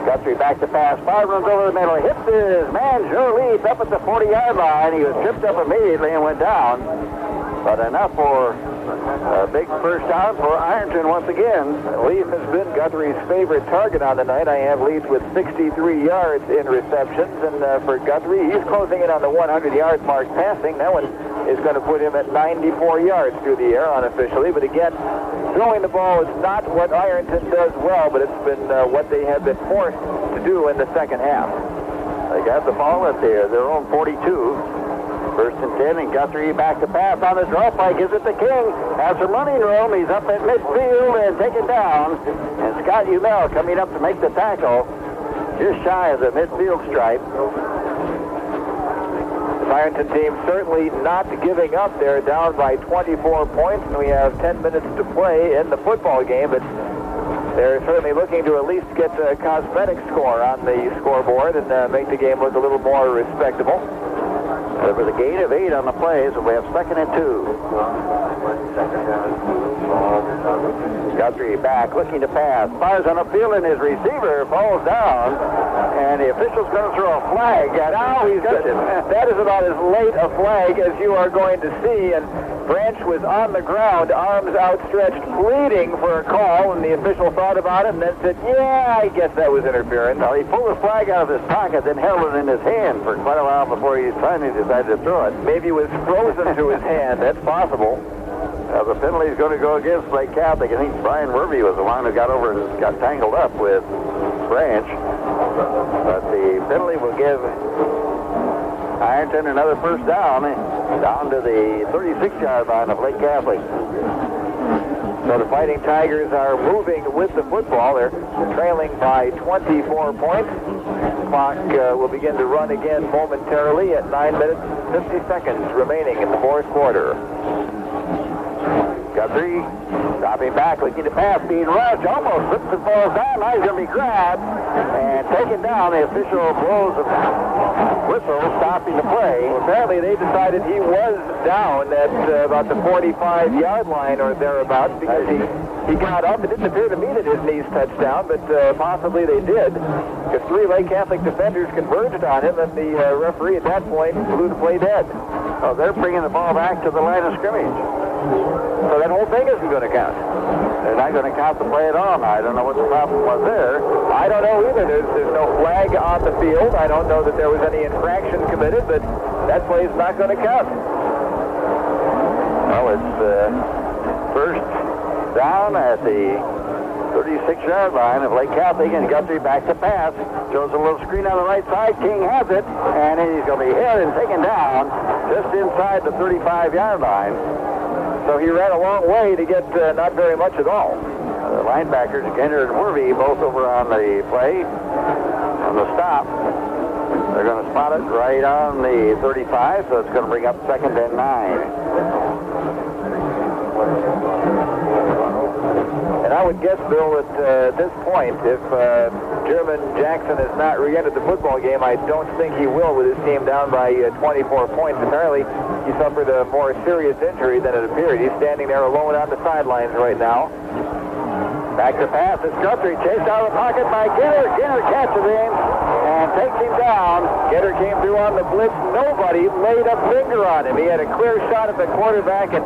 Guthrie back to pass. Far runs over the middle. Hits his man, Joe Leaf, up at the 40-yard line. He was tripped up immediately and went down. But enough for a big first down for Ironton once again. Leaf has been Guthrie's favorite target on the night. I have Leaf with 63 yards in receptions. And for Guthrie, he's closing in on the 100-yard mark passing. That one is going to put him at 94 yards through the air unofficially. But again, throwing the ball is not what Ironton does well, but it's been what they have been forced to do in the second half. They got the ball at their own 42. First and 10, and Guthrie back to pass on the draw play. Gives it to King. Has some running room. He's up at midfield and taken down. And Scott Umel coming up to make the tackle. Just shy of the midfield stripe. The Ironton team certainly not giving up. They're down by 24 points, and we have 10 minutes to play in the football game. But they're certainly looking to at least get a cosmetic score on the scoreboard and make the game look a little more respectable. With a gain of 8 on the play, so we have 2nd and 2. Guthrie back, looking to pass. Fires on the field, and his receiver falls down. And the official's going to throw a flag. Now he's got it. That is about as late a flag as you are going to see. And Branch was on the ground, arms outstretched, pleading for a call. And the official thought about it and then said, yeah, I guess that was interference. Well, he pulled the flag out of his pocket, then held it in his hand for quite a while before he finally decided to throw it. Maybe it was frozen to his hand. That's possible. The penalty is going to go against Lake Catholic. I think Brian Werby was the one who got over and got tangled up with Branch. But the penalty will give Ironton another first down to the 36-yard line of Lake Catholic. So the Fighting Tigers are moving with the football. They're trailing by 24 points. The clock will begin to run again momentarily at 9 minutes and 50 seconds remaining in the fourth quarter. Guthrie dropping back, looking to pass, being rushed, almost slips and falls down. Now he's going to be grabbed and taken down. The official blows a whistle, stopping the play. Well, apparently they decided he was down at about the 45-yard line or thereabouts because he got up. It didn't appear to me that his knees touched down, but possibly they did. Because 3 Lake Catholic defenders converged on him, and the referee at that point blew the play dead. Oh, they're bringing the ball back to the line of scrimmage. So that whole thing isn't going to count. They're not going to count the play at all. Now, I don't know what the problem was there. I don't know either. There's no flag on the field. I don't know that there was any infraction committed, but that play is not going to count. Well, it's first down at the 36-yard line of Lake Catholic, and Guthrie back to pass. Shows a little screen on the right side. King has it, and then he's going to be hit and taken down just inside the 35-yard line. So he ran a long way to get not very much at all. The linebackers, Gaynor and Werby, both over on the play, on the stop. They're going to spot it right on the 35, so it's going to bring up 2nd and 9. And I would guess, Bill, that at this point, if German Jackson has not re-entered the football game, I don't think he will with his team down by 24 points. Apparently, he suffered a more serious injury than it appeared. He's standing there alone on the sidelines right now. Back to pass. It's Guthrie chased out of the pocket by Gaynor. Gaynor catches him and takes him down. Gaynor came through on the blitz. Nobody laid a finger on him. He had a clear shot at the quarterback, and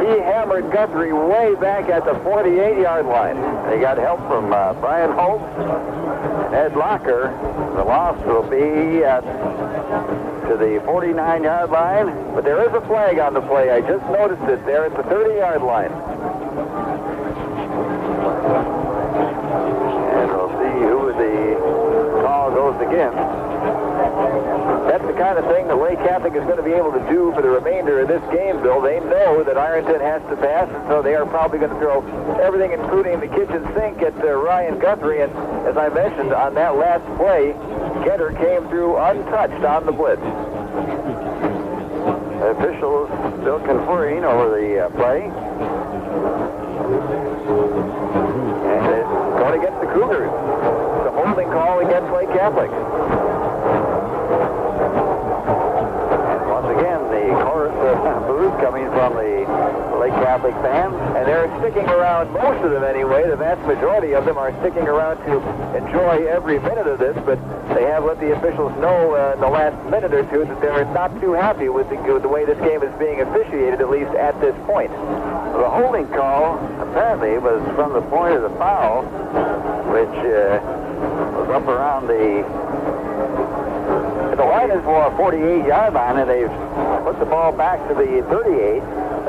he hammered Guthrie way back at the 48-yard line. They got help from Brian Holt and Ed Locker. The loss will be to the 49-yard line. But there is a flag on the play. I just noticed it there at the 30-yard line. And we'll see who the call goes against. That's the kind of thing that Lake Catholic is going to be able to do for the remainder of this game, Bill. They know that Ironton has to pass, and so they are probably going to throw everything, including the kitchen sink, at Ryan Guthrie. And as I mentioned, on that last play, Getter came through untouched on the blitz. The officials still conferring over the play. And it's going against the Cougars. It's a holding call against Lake Catholic. Booze coming from the Lake Catholic fans, and they're sticking around, most of them anyway. The vast majority of them are sticking around to enjoy every minute of this, but they have let the officials know in the last minute or two that they're not too happy with the way this game is being officiated, at least at this point. The holding call apparently was from the point of the foul, which was up around the line is for a 48-yard line, and they've put the ball back to the 38.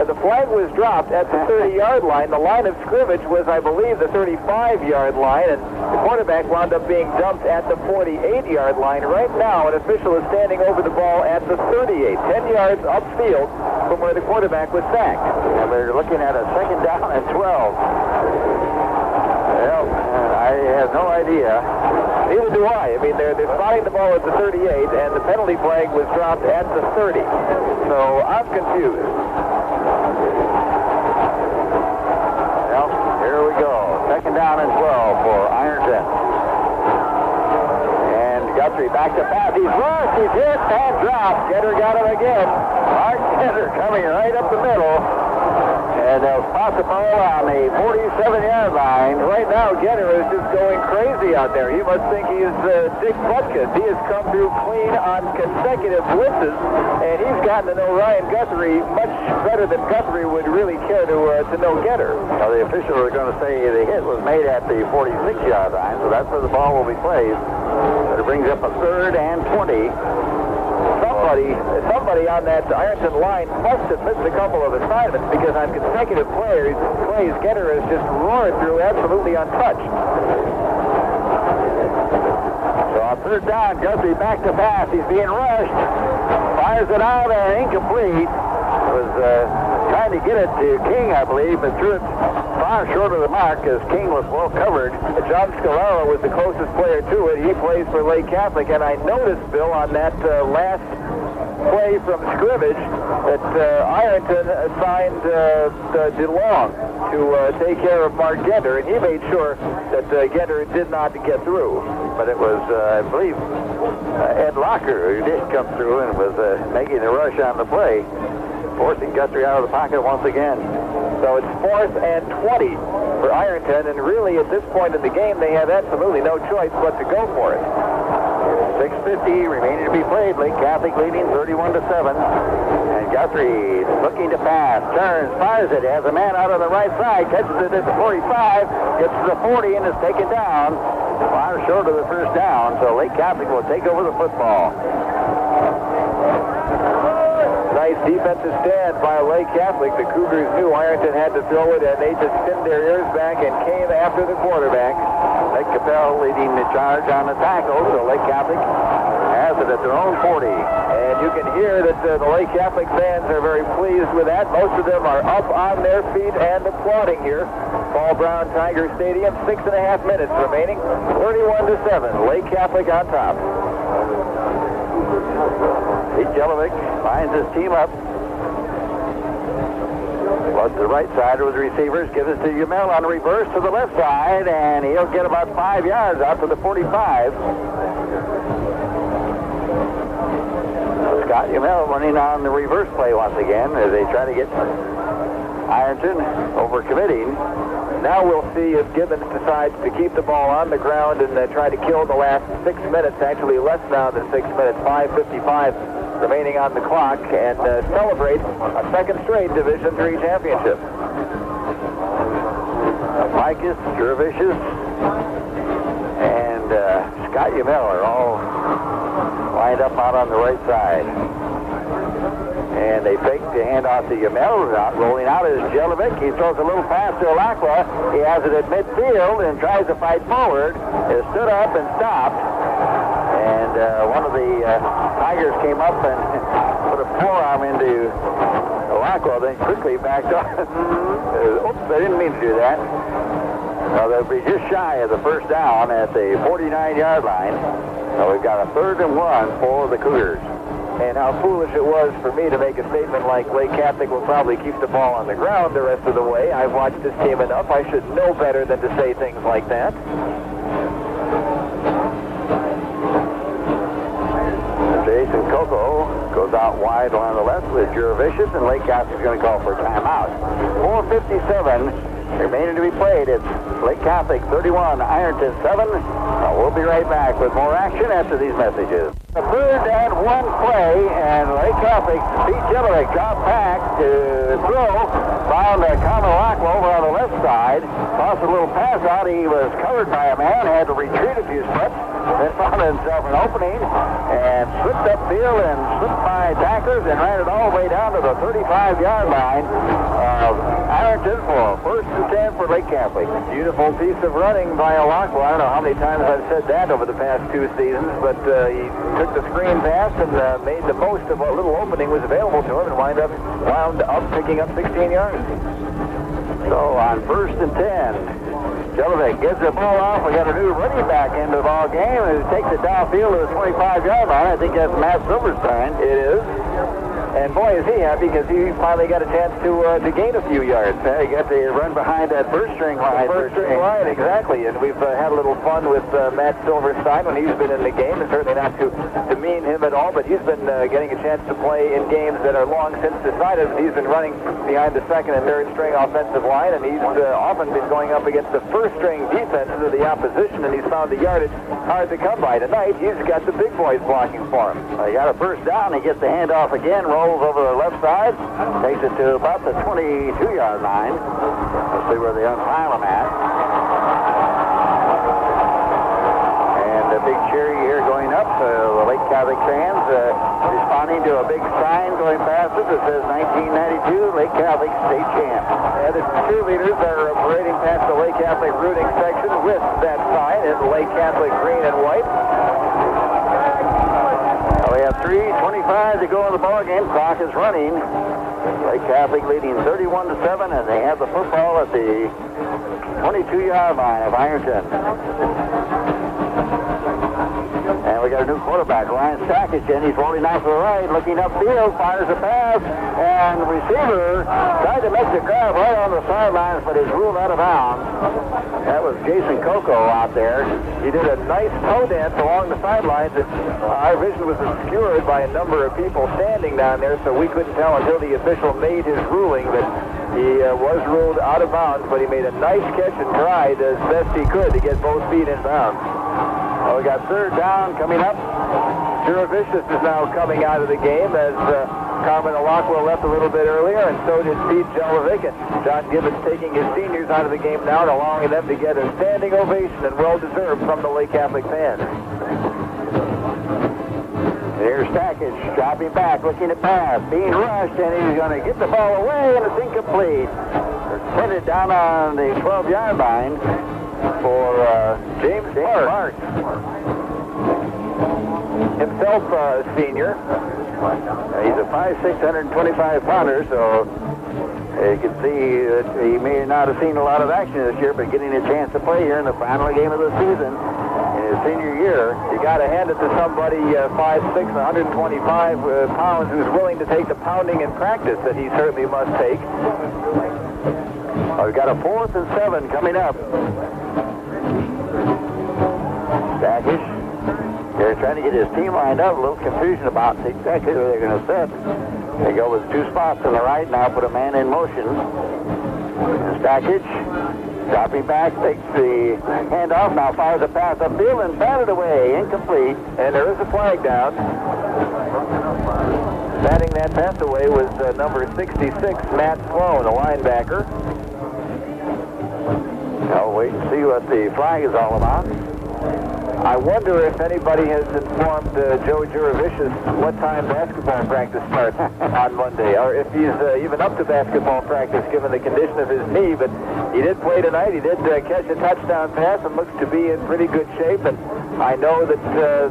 the flag was dropped at the 30-yard line. The line of scrimmage was, I believe, the 35-yard line, and the quarterback wound up being dumped at the 48-yard line. Right now, an official is standing over the ball at the 38, 10 yards upfield from where the quarterback was sacked. And we're looking at a second down and 12. Well, I have no idea. Neither do I. I mean, they're spotting the ball at the 38, and the penalty flag was dropped at the 30. So I'm confused. Well, here we go. Second down and 12 for Ironton. And Guthrie back to pass. He's rushed. He's hit. Pass dropped. Getter got him again. Mark Getter coming right up the middle. And they'll spot the ball on the 47-yard line. Right now, Getter is just going crazy out there. You must think he's Dick Butkus. He has come through clean on consecutive blitzes, and he's gotten to know Ryan Guthrie much better than Guthrie would really care to know Getter. Well, the officials are going to say the hit was made at the 46-yard line, so that's where the ball will be played. But it brings up a 3rd and 20. Somebody on that Ironton line must have missed a couple of assignments, because on consecutive plays, Getter has just roared through absolutely untouched. So on 3rd down, Guthrie back to pass. He's being rushed. Fires it out and incomplete. Was trying to get it to King, I believe, but threw it far short of the mark as King was well covered. John Scalera was the closest player to it. He plays for Lake Catholic, and I noticed, Bill, on that last play from scrimmage that Ironton assigned DeLong to take care of Mark Getter, and he made sure that Getter did not get through. But it was, I believe, Ed Locker who did come through and was making the rush on the play, forcing Guthrie out of the pocket once again. So it's 4th and 20 for Ironton, and really at this point in the game they have absolutely no choice but to go for it. 6:50 remaining to be played. Lake Catholic leading 31-7. And Guthrie looking to pass, turns, fires it, has a man out on the right side, catches it at the 45, gets to the 40 and is taken down. Far short of the first down, so Lake Catholic will take over the football. Nice defensive stand by Lake Catholic. The Cougars knew Ironton had to throw it, and they just pinned their ears back and came after the quarterback. Lake Capel leading the charge on the tackle, so Lake Catholic has it at their own 40. And you can hear that the Lake Catholic fans are very pleased with that. Most of them are up on their feet and applauding here. Paul Brown Tiger Stadium, 6.5 minutes remaining, 31-7. Lake Catholic on top. Pete Jelovic lines his team up. Plus the right side of the receivers, gives it to Yamel on reverse to the left side, and he'll get about 5 yards out to the 45. Scott Yamel running on the reverse play once again as they try to get Ironton overcommitting. Now we'll see if Gibbons decides to keep the ball on the ground and try to kill the last 6 minutes, actually less now than 6 minutes, 5:55 remaining on the clock, and celebrate a second straight Division III championship. Micus, Gervicius, and Scott Yamel are all lined up out on the right side. And they fake the handoff to Yamel. Rolling out is Jelovic. He throws a little pass to Alakwa. He has it at midfield and tries to fight forward. Is stood up and stopped. And one of the Tigers came up and put a forearm into Alakwa, then quickly backed off. Oops, I didn't mean to do that. Well, they'll be just shy of the first down at the 49-yard line. So we've got a 3rd and 1 for the Cougars. And how foolish it was for me to make a statement like Lake Catholic will probably keep the ball on the ground the rest of the way. I've watched this team enough. I should know better than to say things like that. Jason Coco goes out wide on the left with Gervicius, and Lake Catholic's going to call for a timeout. 4:57 remaining to be played. It's Lake Catholic 31, Ironton 7. We'll be right back with more action after these messages. A 3rd and 1 play, and Lake Catholic, Pete Jelovic dropped back to throw. Found Connor Lockwood over on the left side. Tossed a little pass out. He was covered by a man, had to retreat a few steps, then found himself an opening and slipped upfield and slipped by tacklers and ran it all the way down to the 35-yard line of Ironton for first and 10 for Lake Catholic. Beautiful piece of running by Alakwa. I don't know how many times I've said that over the past 2 seasons, but he took the screen pass and made the most of what little opening was available to him and wound up picking up 16 yards. So on first and 10, Jelinek gives the ball off. We got a new running back into the ball game, and he takes it downfield to the 25-yard line. I think that's Matt Silverstein. It is. And boy, is he happy because he finally got a chance to gain a few yards. He got to run behind that first-string line. First-string line, exactly. And we've had a little fun with Matt Silverstein when he's been in the game, and certainly not to demean him at all, but he's been getting a chance to play in games that are long since decided. He's been running behind the second and third-string offensive line, and he's often been going up against the first-string defenses of the opposition, and he's found the yardage hard to come by. Tonight, he's got the big boys blocking for him. He got a first down. He gets the handoff again, rolls over the left side, takes it to about the 22-yard line. Let's see where they unpile him at. And a big cheer here going up. The Lake Catholic fans responding to a big sign going past us that says 1992 Lake Catholic State Champ. And the cheerleaders are parading past the Lake Catholic rooting section with that sign in Lake Catholic green and white. We have 3:25 to go in the ball game. Clock is running. Lake Catholic leading 31-7, and they have the football at the 22-yard line of Ironton. And we got a new quarterback, Ryan Stackage, and he's rolling out to the right, looking upfield, fires a pass, and receiver tried to make the grab right on the sidelines, but is ruled out of bounds. That was Jason Coco out there. He did a nice toe dance along the sidelines, and our vision was obscured by a number of people standing down there, so we couldn't tell until the official made his ruling that he was ruled out of bounds, but he made a nice catch and tried as best he could to get both feet in bounds. Well, we got third down coming up. Juravicius is now coming out of the game as Carmen Alakwa left a little bit earlier, and so did Pete Jelinek. And John Gibbons taking his seniors out of the game now and allowing them to get a standing ovation and well-deserved from the Lake Catholic fans. Here's Stackage dropping back, looking to pass, being rushed, and he's going to get the ball away, and it's incomplete. Headed down on the 12-yard line for James Mark. Himself a senior. He's a 5'6", 125-pounder, so you can see that he may not have seen a lot of action this year, but getting a chance to play here in the final game of the season in his senior year. You got to hand it to somebody 5'6", 125 pounds who's willing to take the pounding in practice that he certainly must take. We've got a 4th and 7 coming up. Stackage, they're trying to get his team lined up. A little confusion about exactly who they're going to set. They go with 2 spots on the right, now put a man in motion. And Stackage, dropping back, takes the handoff, now fires a pass upfield and batted away, incomplete. And there is a flag down. Batting that pass away was number 66, Matt Sloan, a linebacker. I'll wait and see what the flag is all about. I wonder if anybody has informed Joe Juravicius what time basketball practice starts on Monday, or if he's even up to basketball practice given the condition of his knee. But he did play tonight. He did catch a touchdown pass and looks to be in pretty good shape. And I know that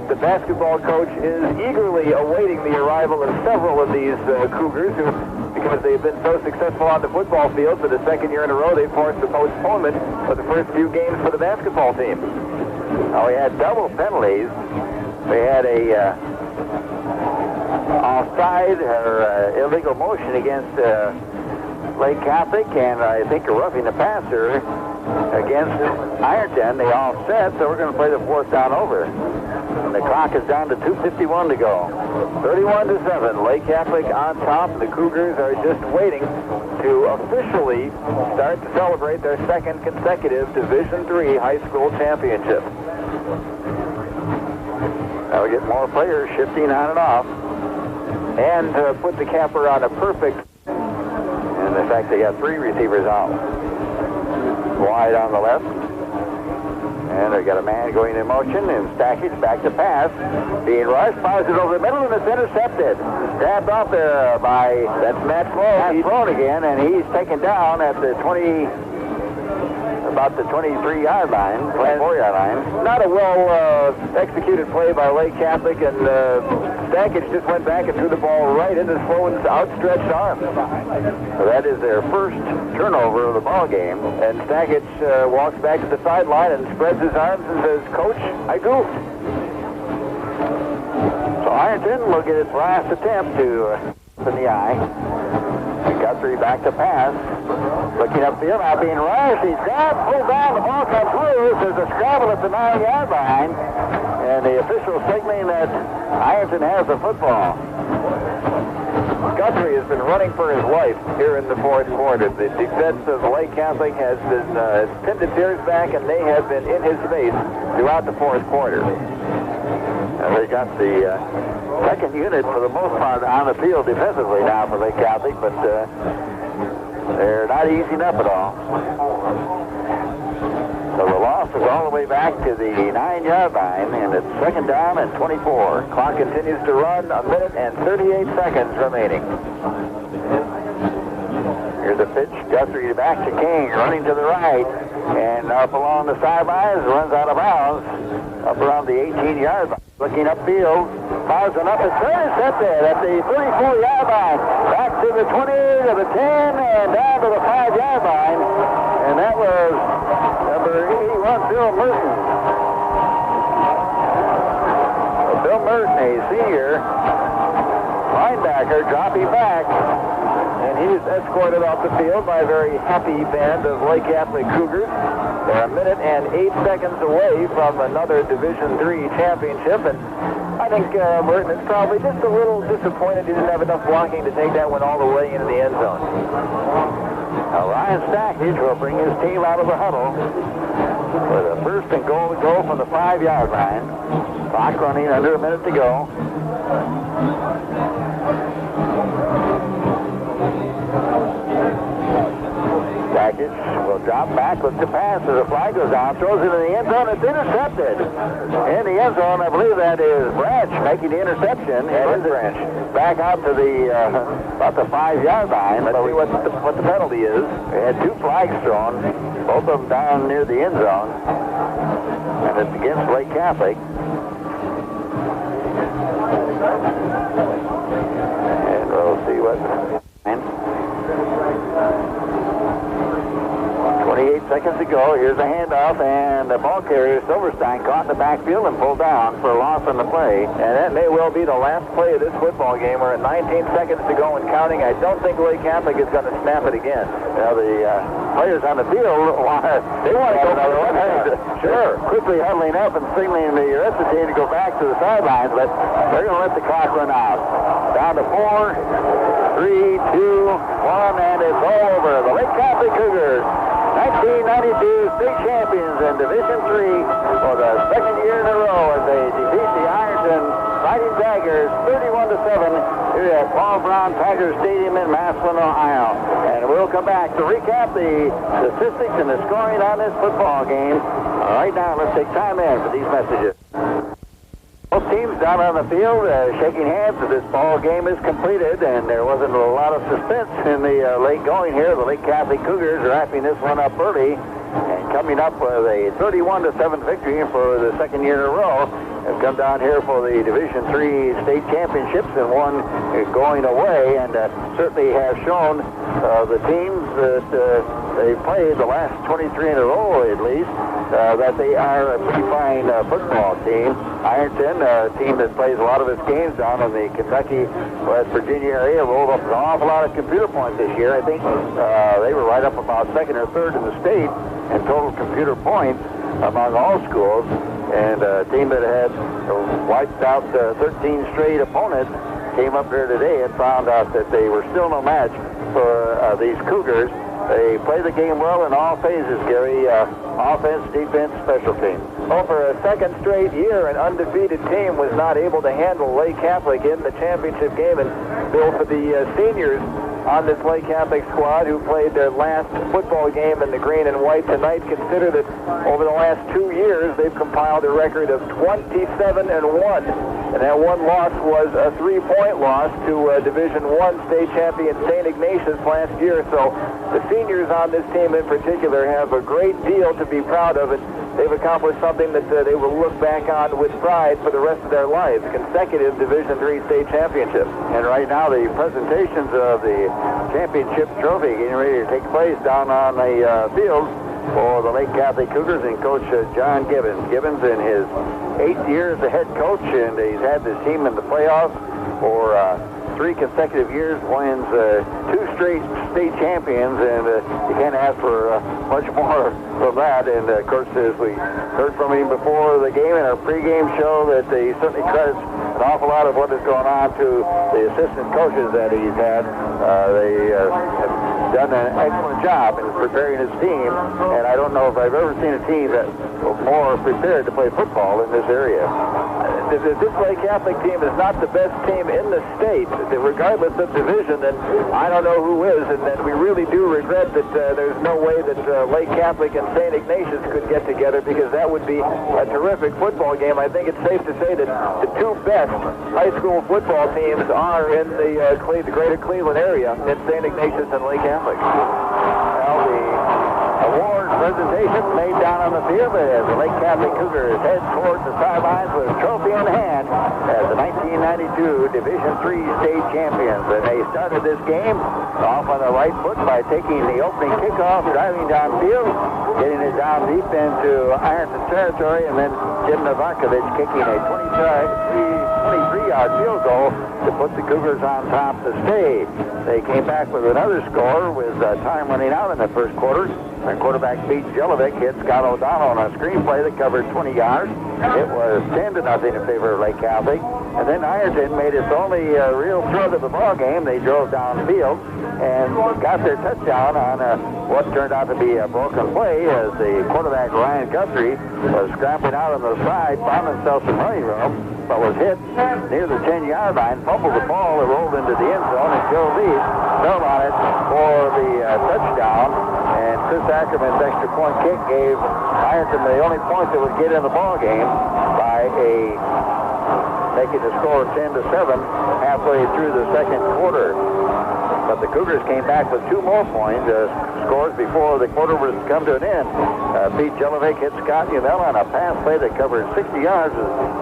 the basketball coach is eagerly awaiting the arrival of several of these Cougars who, because they've been so successful on the football field for the second year in a row, they've forced the postponement of the first few games for the basketball team. We had double penalties. We had a offside or illegal motion against Lake Catholic, and I think a roughing the passer against Ironton. They all set, so we're going to play the 4th down over. And the clock is down to 2:51 to go. 31-7, Lake Catholic on top. The Cougars are just waiting to officially start to celebrate their second consecutive Division III high school championship. Now we get more players shifting on and off. And put the capper on a perfect. And in fact, they got 3 receivers out. Wide on the left. And they got a man going in motion, and Stackage back to pass. Being rushed, fires it over the middle, and it's intercepted. Grabbed off there by, that's Matt Sloan. Matt Sloan again, and he's taken down at the 20, about the 23-yard line, 24-yard line. Not a well-executed play by Lake Catholic, and Stackage just went back and threw the ball right into Sloan's outstretched arm. So that is their first turnover of the ball game. And Stackage walks back to the sideline and spreads his arms and says, "Coach, I goofed." So Ironton will get its last attempt to in the eye. Guthrie back to pass. Looking upfield, now being rushed. He's got pulled down. The ball comes loose. There's a scramble at the 9-yard line. And the official signaling that Ironton has the football. Guthrie has been running for his life here in the fourth quarter. The defense of Lake Catholic has been pinned its ears back, and they have been in his face throughout the fourth quarter. And they got the second unit for the most part on the field defensively now for Lake Catholic, but they're not easing up at all. So the loss is all the way back to the 9-yard line, and it's second down and 24. Clock continues to run, 1 minute and 38 seconds remaining. Here's a pitch, Guthrie back to King, running to the right, and up along the sidelines, runs out of bounds, up around the 18-yard line. Looking upfield, fires one up, it's intercepted at the 34-yard line. Back to the 20, to the 10, and down to the 5-yard line. And that was number 81, Bill Merton. Bill Merton, a senior linebacker, dropping back. And he's escorted off the field by a very happy band of Lake Catholic Cougars. They're 1 minute and 8 seconds away from another Division III championship, and I think Merton is probably just a little disappointed he didn't have enough blocking to take that one all the way into the end zone. Now Ryan Stackage will bring his team out of the huddle with a first and goal to go from the 5-yard line. Clock running, under a minute to go. Stackage will drop back with the pass as the flag goes down, throws it in the end zone. It's intercepted. In the end zone, I believe that is Branch making the interception. And Branch back out to the about the 5-yard line. Let's see what the penalty is. They had 2 flags thrown, both of them down near the end zone, and it's against Lake Catholic. And we'll see what. 28 seconds to go. Here's a handoff, and the ball carrier, Silverstein, caught in the backfield and pulled down for a loss on the play. And that may well be the last play of this football game. We're at 19 seconds to go and counting. I don't think Lake Catholic is going to snap it again. Now, the players on the field, they want to go another one. Sure. Quickly huddling up and signaling the rest of the team to go back to the sidelines, but they're going to let the clock run out. Down to 4, 3, 2, 1, and it's all over. The Lake Catholic Cougars, 1992 state champions in Division III for the second year in a row as they defeat the Ironton Fighting Tigers 31-7 here at Paul Brown Tiger Stadium in Massillon, Ohio. And we'll come back to recap the statistics and the scoring on this football game. Right now, let's take time in for these messages. Both teams down on the field shaking hands as this ball game is completed, and there wasn't a lot of suspense in the late going here. The Lake Catholic Cougars wrapping this one up early and coming up with a 31-7 victory for the second year in a row. Have come down here for the Division III state championships, and one going away, and certainly have shown the teams that they played the last 23 in a row at least, that they are a pretty fine football team. Ironton, a team that plays a lot of its games down in the Kentucky, West Virginia area, rolled up an awful lot of computer points this year. I think they were right up about second or third in the state in total computer points among all schools. And a team that had wiped out 13 straight opponents came up here today and found out that they were still no match for these Cougars. They play the game well in all phases, Gary. Offense, defense, special teams. Well, for a second straight year, an undefeated team was not able to handle Lake Catholic in the championship game. And Bill, for the seniors, on this Lake Catholic squad who played their last football game in the green and white tonight. Consider that over the last 2 years, they've compiled a record of 27-1. And that one loss was a 3-point loss to Division I state champion St. Ignatius last year. So the seniors on this team in particular have a great deal to be proud of, and they've accomplished something that they will look back on with pride for the rest of their lives, consecutive Division III state championships. And right now the presentations of the championship trophy getting ready to take place down on the field for the Lake Catholic Cougars and Coach John Gibbons. Gibbons in his 8 years as head coach, and he's had this team in the playoffs for 3 consecutive years, wins 2 straight state champions, and you can't ask for much more from that. And of course, as we heard from him before the game in our pregame show, that he certainly credits an awful lot of what is going on to the assistant coaches that he's had. They have done an excellent job in preparing his team, and I don't know if I've ever seen a team that was more prepared to play football in this area. This Lake Catholic team is not the best team in the state, regardless of division, then I don't know who is, and then we really do regret that there's no way that Lake Catholic and St. Ignatius could get together, because that would be a terrific football game. I think it's safe to say that the 2 best high school football teams are in the greater Cleveland area, in St. Ignatius and Lake Catholic. Well, the award presentation made down on the field as the Lake Catholic Cougars head towards the sidelines with a trophy in hand as the 1992 Division III state champions. And they started this game off on the right foot by taking the opening kickoff, driving downfield, getting it down deep into Ironton territory, and then Jim Novakovic kicking a 23-yard field goal to put the Cougars on top to stay. They came back with another score with time running out in the first quarter. Their quarterback Pete Jelovic hit Scott O'Donnell on a screen play that covered 20 yards. It was 10-0 in favor of Lake Catholic. And then Ironton made its only real throw to the ball game. They drove downfield and got their touchdown on what turned out to be a broken play as the quarterback Ryan Guthrie was scrambling out on the side, found himself some running room, but was hit near the 10-yard line, fumbled the ball, it rolled into the end zone, and Joe Lees fell on it for the touchdown. And Chris Ackerman's extra point kick gave Ironton the only point that would get in the ball game by making the score 10-7 halfway through the second quarter. But the Cougars came back with 2 more points, scores before the quarter was come to an end. Pete Jelovic hit Scott Umel on a pass play that covered 60 yards.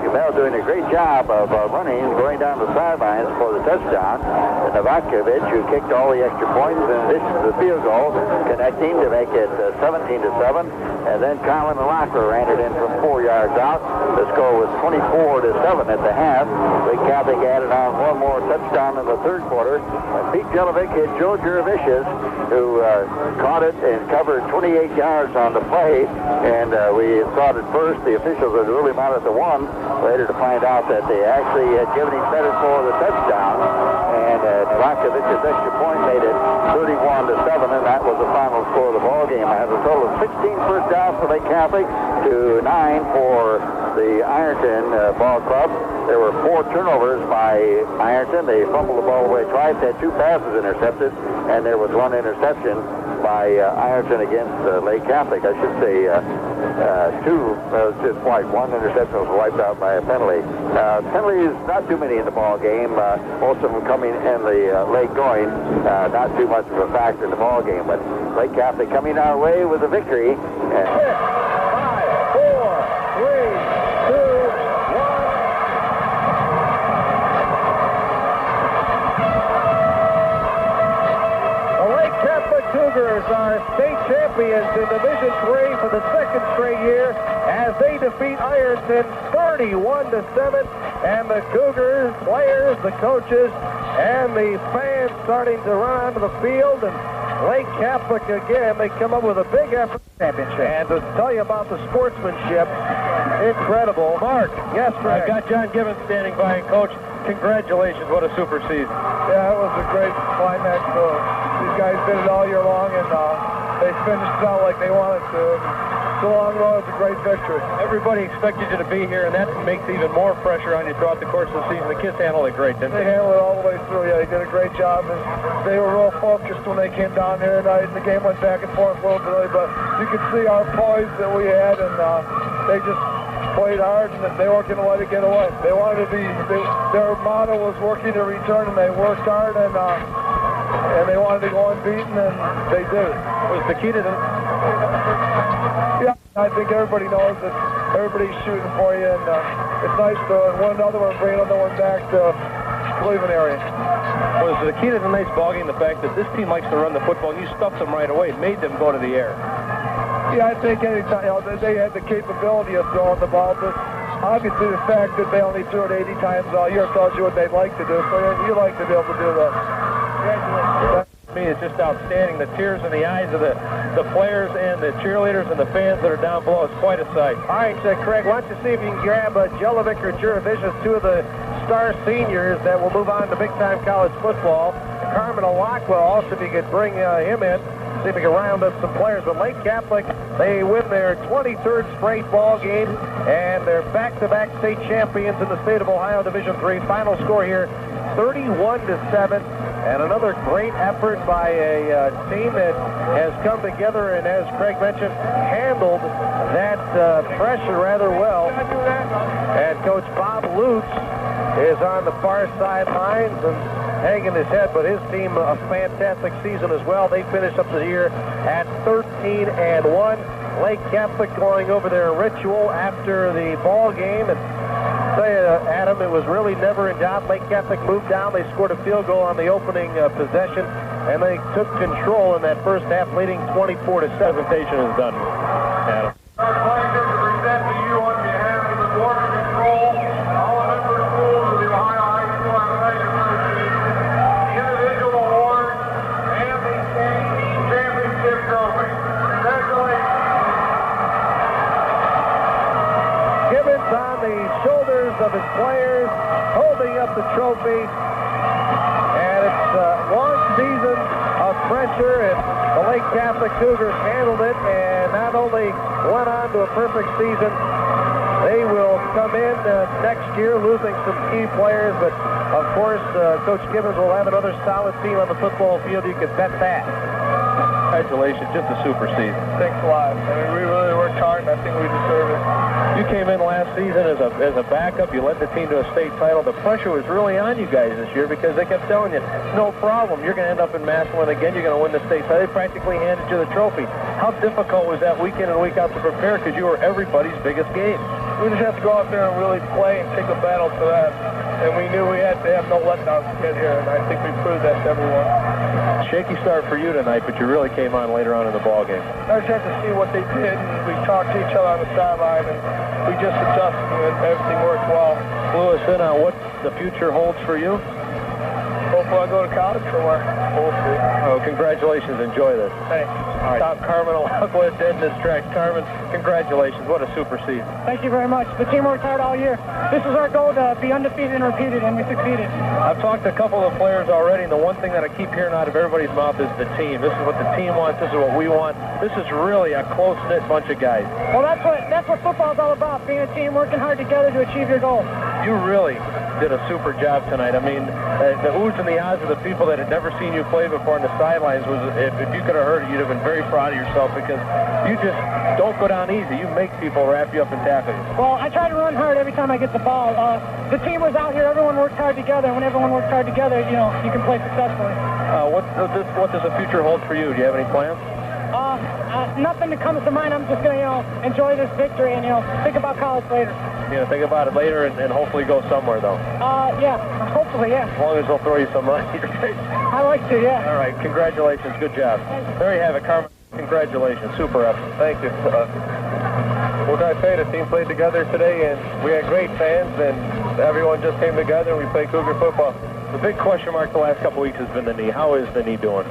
Umel doing a great job of running and going down the sidelines for the touchdown. And Novakovic, who kicked all the extra points in addition to the field goal, connecting to make it 17-7. And then Colin Lockler ran it in from 4 yards out. The score was 24-7 at the half. Lake Catholic added on 1 more touchdown in the third quarter. And Pete Jelovic hit Joe Jurevicius, who caught it and covered 28 yards on the play. And we thought at first the officials had ruled him out at the 1, later to find out that they actually had given him credit for the touchdown. And Novakovic's extra point made it 31-7, and that was the final score of the ball game. I had a total of 16 first downs for Lake Catholic to 9 for the Ironton ball club. There were 4 turnovers by Ironton. They fumbled the ball away twice, had 2 passes intercepted, and there was 1 interception by Ironton against Lake Catholic. I should say 2, just wiped. 1 interception was wiped out by a penalty. Penalties, not too many in the ball game. Most of them coming in the late going. Not too much of a factor in the ball game, but Lake Catholic coming our way with a victory. 6, 5, 4, 3, 2, 1. Cougars are state champions in Division III for the 2nd straight year as they defeat Ironton 31-7. And the Cougars players, the coaches, and the fans starting to run onto the field. And Lake Catholic again, they come up with a big effort. Championship. And to tell you about the sportsmanship, incredible. Mark, yes, sir. I've got John Gibbons standing by, and Coach, congratulations, what a super season. Yeah, it was a great climax. These guys did it all year long, and they finished it out like they wanted to. It's a long road. It's a great victory. Everybody expected you to be here, and that makes even more pressure on you throughout the course of the season. The kids handled it great, didn't They they? handled it all the way through. Yeah, they did a great job, and they were real focused when they came down here tonight. The game went back and forth a little bit, but you could see our poise that we had, and they just played hard, and they weren't going to let it get away. They wanted to be. Their motto was working to return, and they worked hard, and they wanted to go unbeaten, and they did it. Was the key to them? Yeah, I think everybody knows that everybody's shooting for you, and it's nice to win another one, bring another one back to Cleveland area. Was the key to tonight's ballgame the fact that this team likes to run the football, and you stuffed them right away? It made them go to the air. Yeah, I think anytime, they had the capability of throwing the ball, but obviously the fact that they only threw it 80 times all year tells you what they'd like to do, so you like to be able to do that. Congratulations. To me, it's just outstanding. The tears in the eyes of the players and the cheerleaders and the fans that are down below. It's quite a sight. All right, Craig, why don't you see if you can grab Jelovic or Jurevicius, two of the star seniors that will move on to big-time college football. Carmen Alakwa also, if you could bring him in. See if we can round up some players. But Lake Catholic, they win their 23rd straight ball game, and they're back-to-back state champions in the state of Ohio Division III. Final score here, 31-7. And another great effort by a team that has come together and, as Craig mentioned, handled that pressure rather well. And Coach Bob Lutz is on the far sidelines and hanging his head, but his team a fantastic season as well. They finished up the year at 13-1. Lake Catholic going over their ritual after the ball game, and I tell you, Adam, it was really never in doubt. Lake Catholic moved down. They scored a field goal on the opening possession, and they took control in that first half, leading 24-7. Presentation is done, Adam. Our pleasure to present to you on behalf of the Board of Control, all the member schools of the Ohio High School Athletic Association, the individual awards, and the team championship trophy. Congratulations. Gibbons on the shoulders of his players, holding up the trophy, and it's a long season of pressure, and the Lake Catholic Cougars handled it, and not only went on to a perfect season, they will come in next year losing some key players, but of course Coach Gibbons will have another solid team on the football field. You can bet that. Congratulations, just a super season. Thanks a lot. I mean, we really worked hard, and I think we deserve it. You came in last season as a backup. You led the team to a state title. The pressure was really on you guys this year because they kept telling you, no problem, you're going to end up in Massillon again. You're going to win the state title. They practically handed you the trophy. How difficult was that week in and week out to prepare because you were everybody's biggest game? We just have to go out there and really play and take a battle to that. And we knew we had to have no letdowns to get here, and I think we proved that to everyone. Shaky start for you tonight, but you really came on later on in the ball game. I just had to see what they did, and we talked to each other on the sideline, and we just adjusted, and everything worked well. Clue us in on what the future holds for you. Hopefully I'll go to college somewhere. We'll see. Oh, congratulations. Enjoy this. Thanks. All right. Stop Carmen Alakwa at this track. Carmen, congratulations. What a super season. Thank you very much. The team worked hard all year. This is our goal, to be undefeated and repeated, and we succeeded. I've talked to a couple of the players already, and the one thing that I keep hearing out of everybody's mouth is the team. This is what the team wants. This is what we want. This is really a close-knit bunch of guys. Well, that's what football's all about, being a team working hard together to achieve your goal. You really did a super job tonight. I mean, the oohs and the ahs of the people that had never seen you play before on the sidelines was, if you could have heard it, you'd have been very proud of yourself because you just don't go down easy. You make people wrap you up and tackle you. Well, I try to run hard every time I get the ball. The team was out here. Everyone worked hard together. And when everyone works hard together, you can play successfully. What does the future hold for you? Do you have any plans? Nothing that comes to mind. I'm just going to, enjoy this victory and, think about college later. Think about it later and hopefully go somewhere, though. Yeah, hopefully, yeah. As long as they'll throw you some money in your face. I like to, yeah. All right, congratulations. Good job. There you have it, Carmen. Congratulations. Super effort. Thank you. What can I say? The team played together today, and we had great fans, and everyone just came together, and we played Cougar football. The big question mark the last couple weeks has been the knee. How is the knee doing?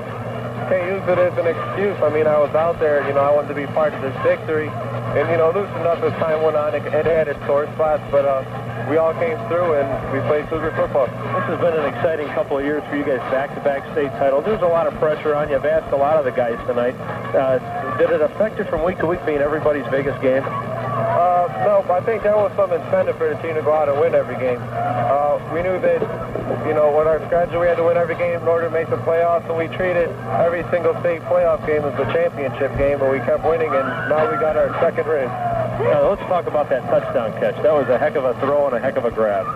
Can't use it as an excuse. I mean, I was out there, I wanted to be part of this victory, and you know, loosened up as time went on. It had its sore spots, but we all came through and we played Cougar football. This has been an exciting couple of years for you guys, back-to-back state titles. There's a lot of pressure on you. I've asked a lot of the guys tonight. Did it affect you from week to week being everybody's biggest game? No, but I think there was some incentive for the team to go out and win every game. We knew that, you know, with our schedule, we had to win every game in order to make the playoffs, and we treated every single state playoff game as a championship game, and we kept winning, and now we got our second ring. Now, let's talk about that touchdown catch. That was a heck of a throw and a heck of a grab.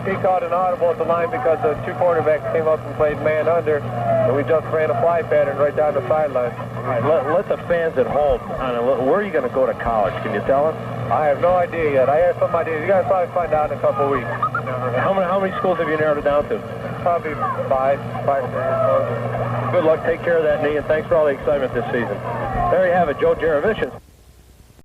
He caught an audible at the line because the two quarterbacks came up and played man under, and we just ran a fly pattern right down the sideline. All right, let the fans at home on a little, where are you going to go to college? Can you tell us? I have no idea yet. I have some ideas. You guys probably find out in a couple of weeks. How many schools have you narrowed it down to? Probably five. Good luck. Take care of that knee, and thanks for all the excitement this season. There you have it, Joe Jarovicius.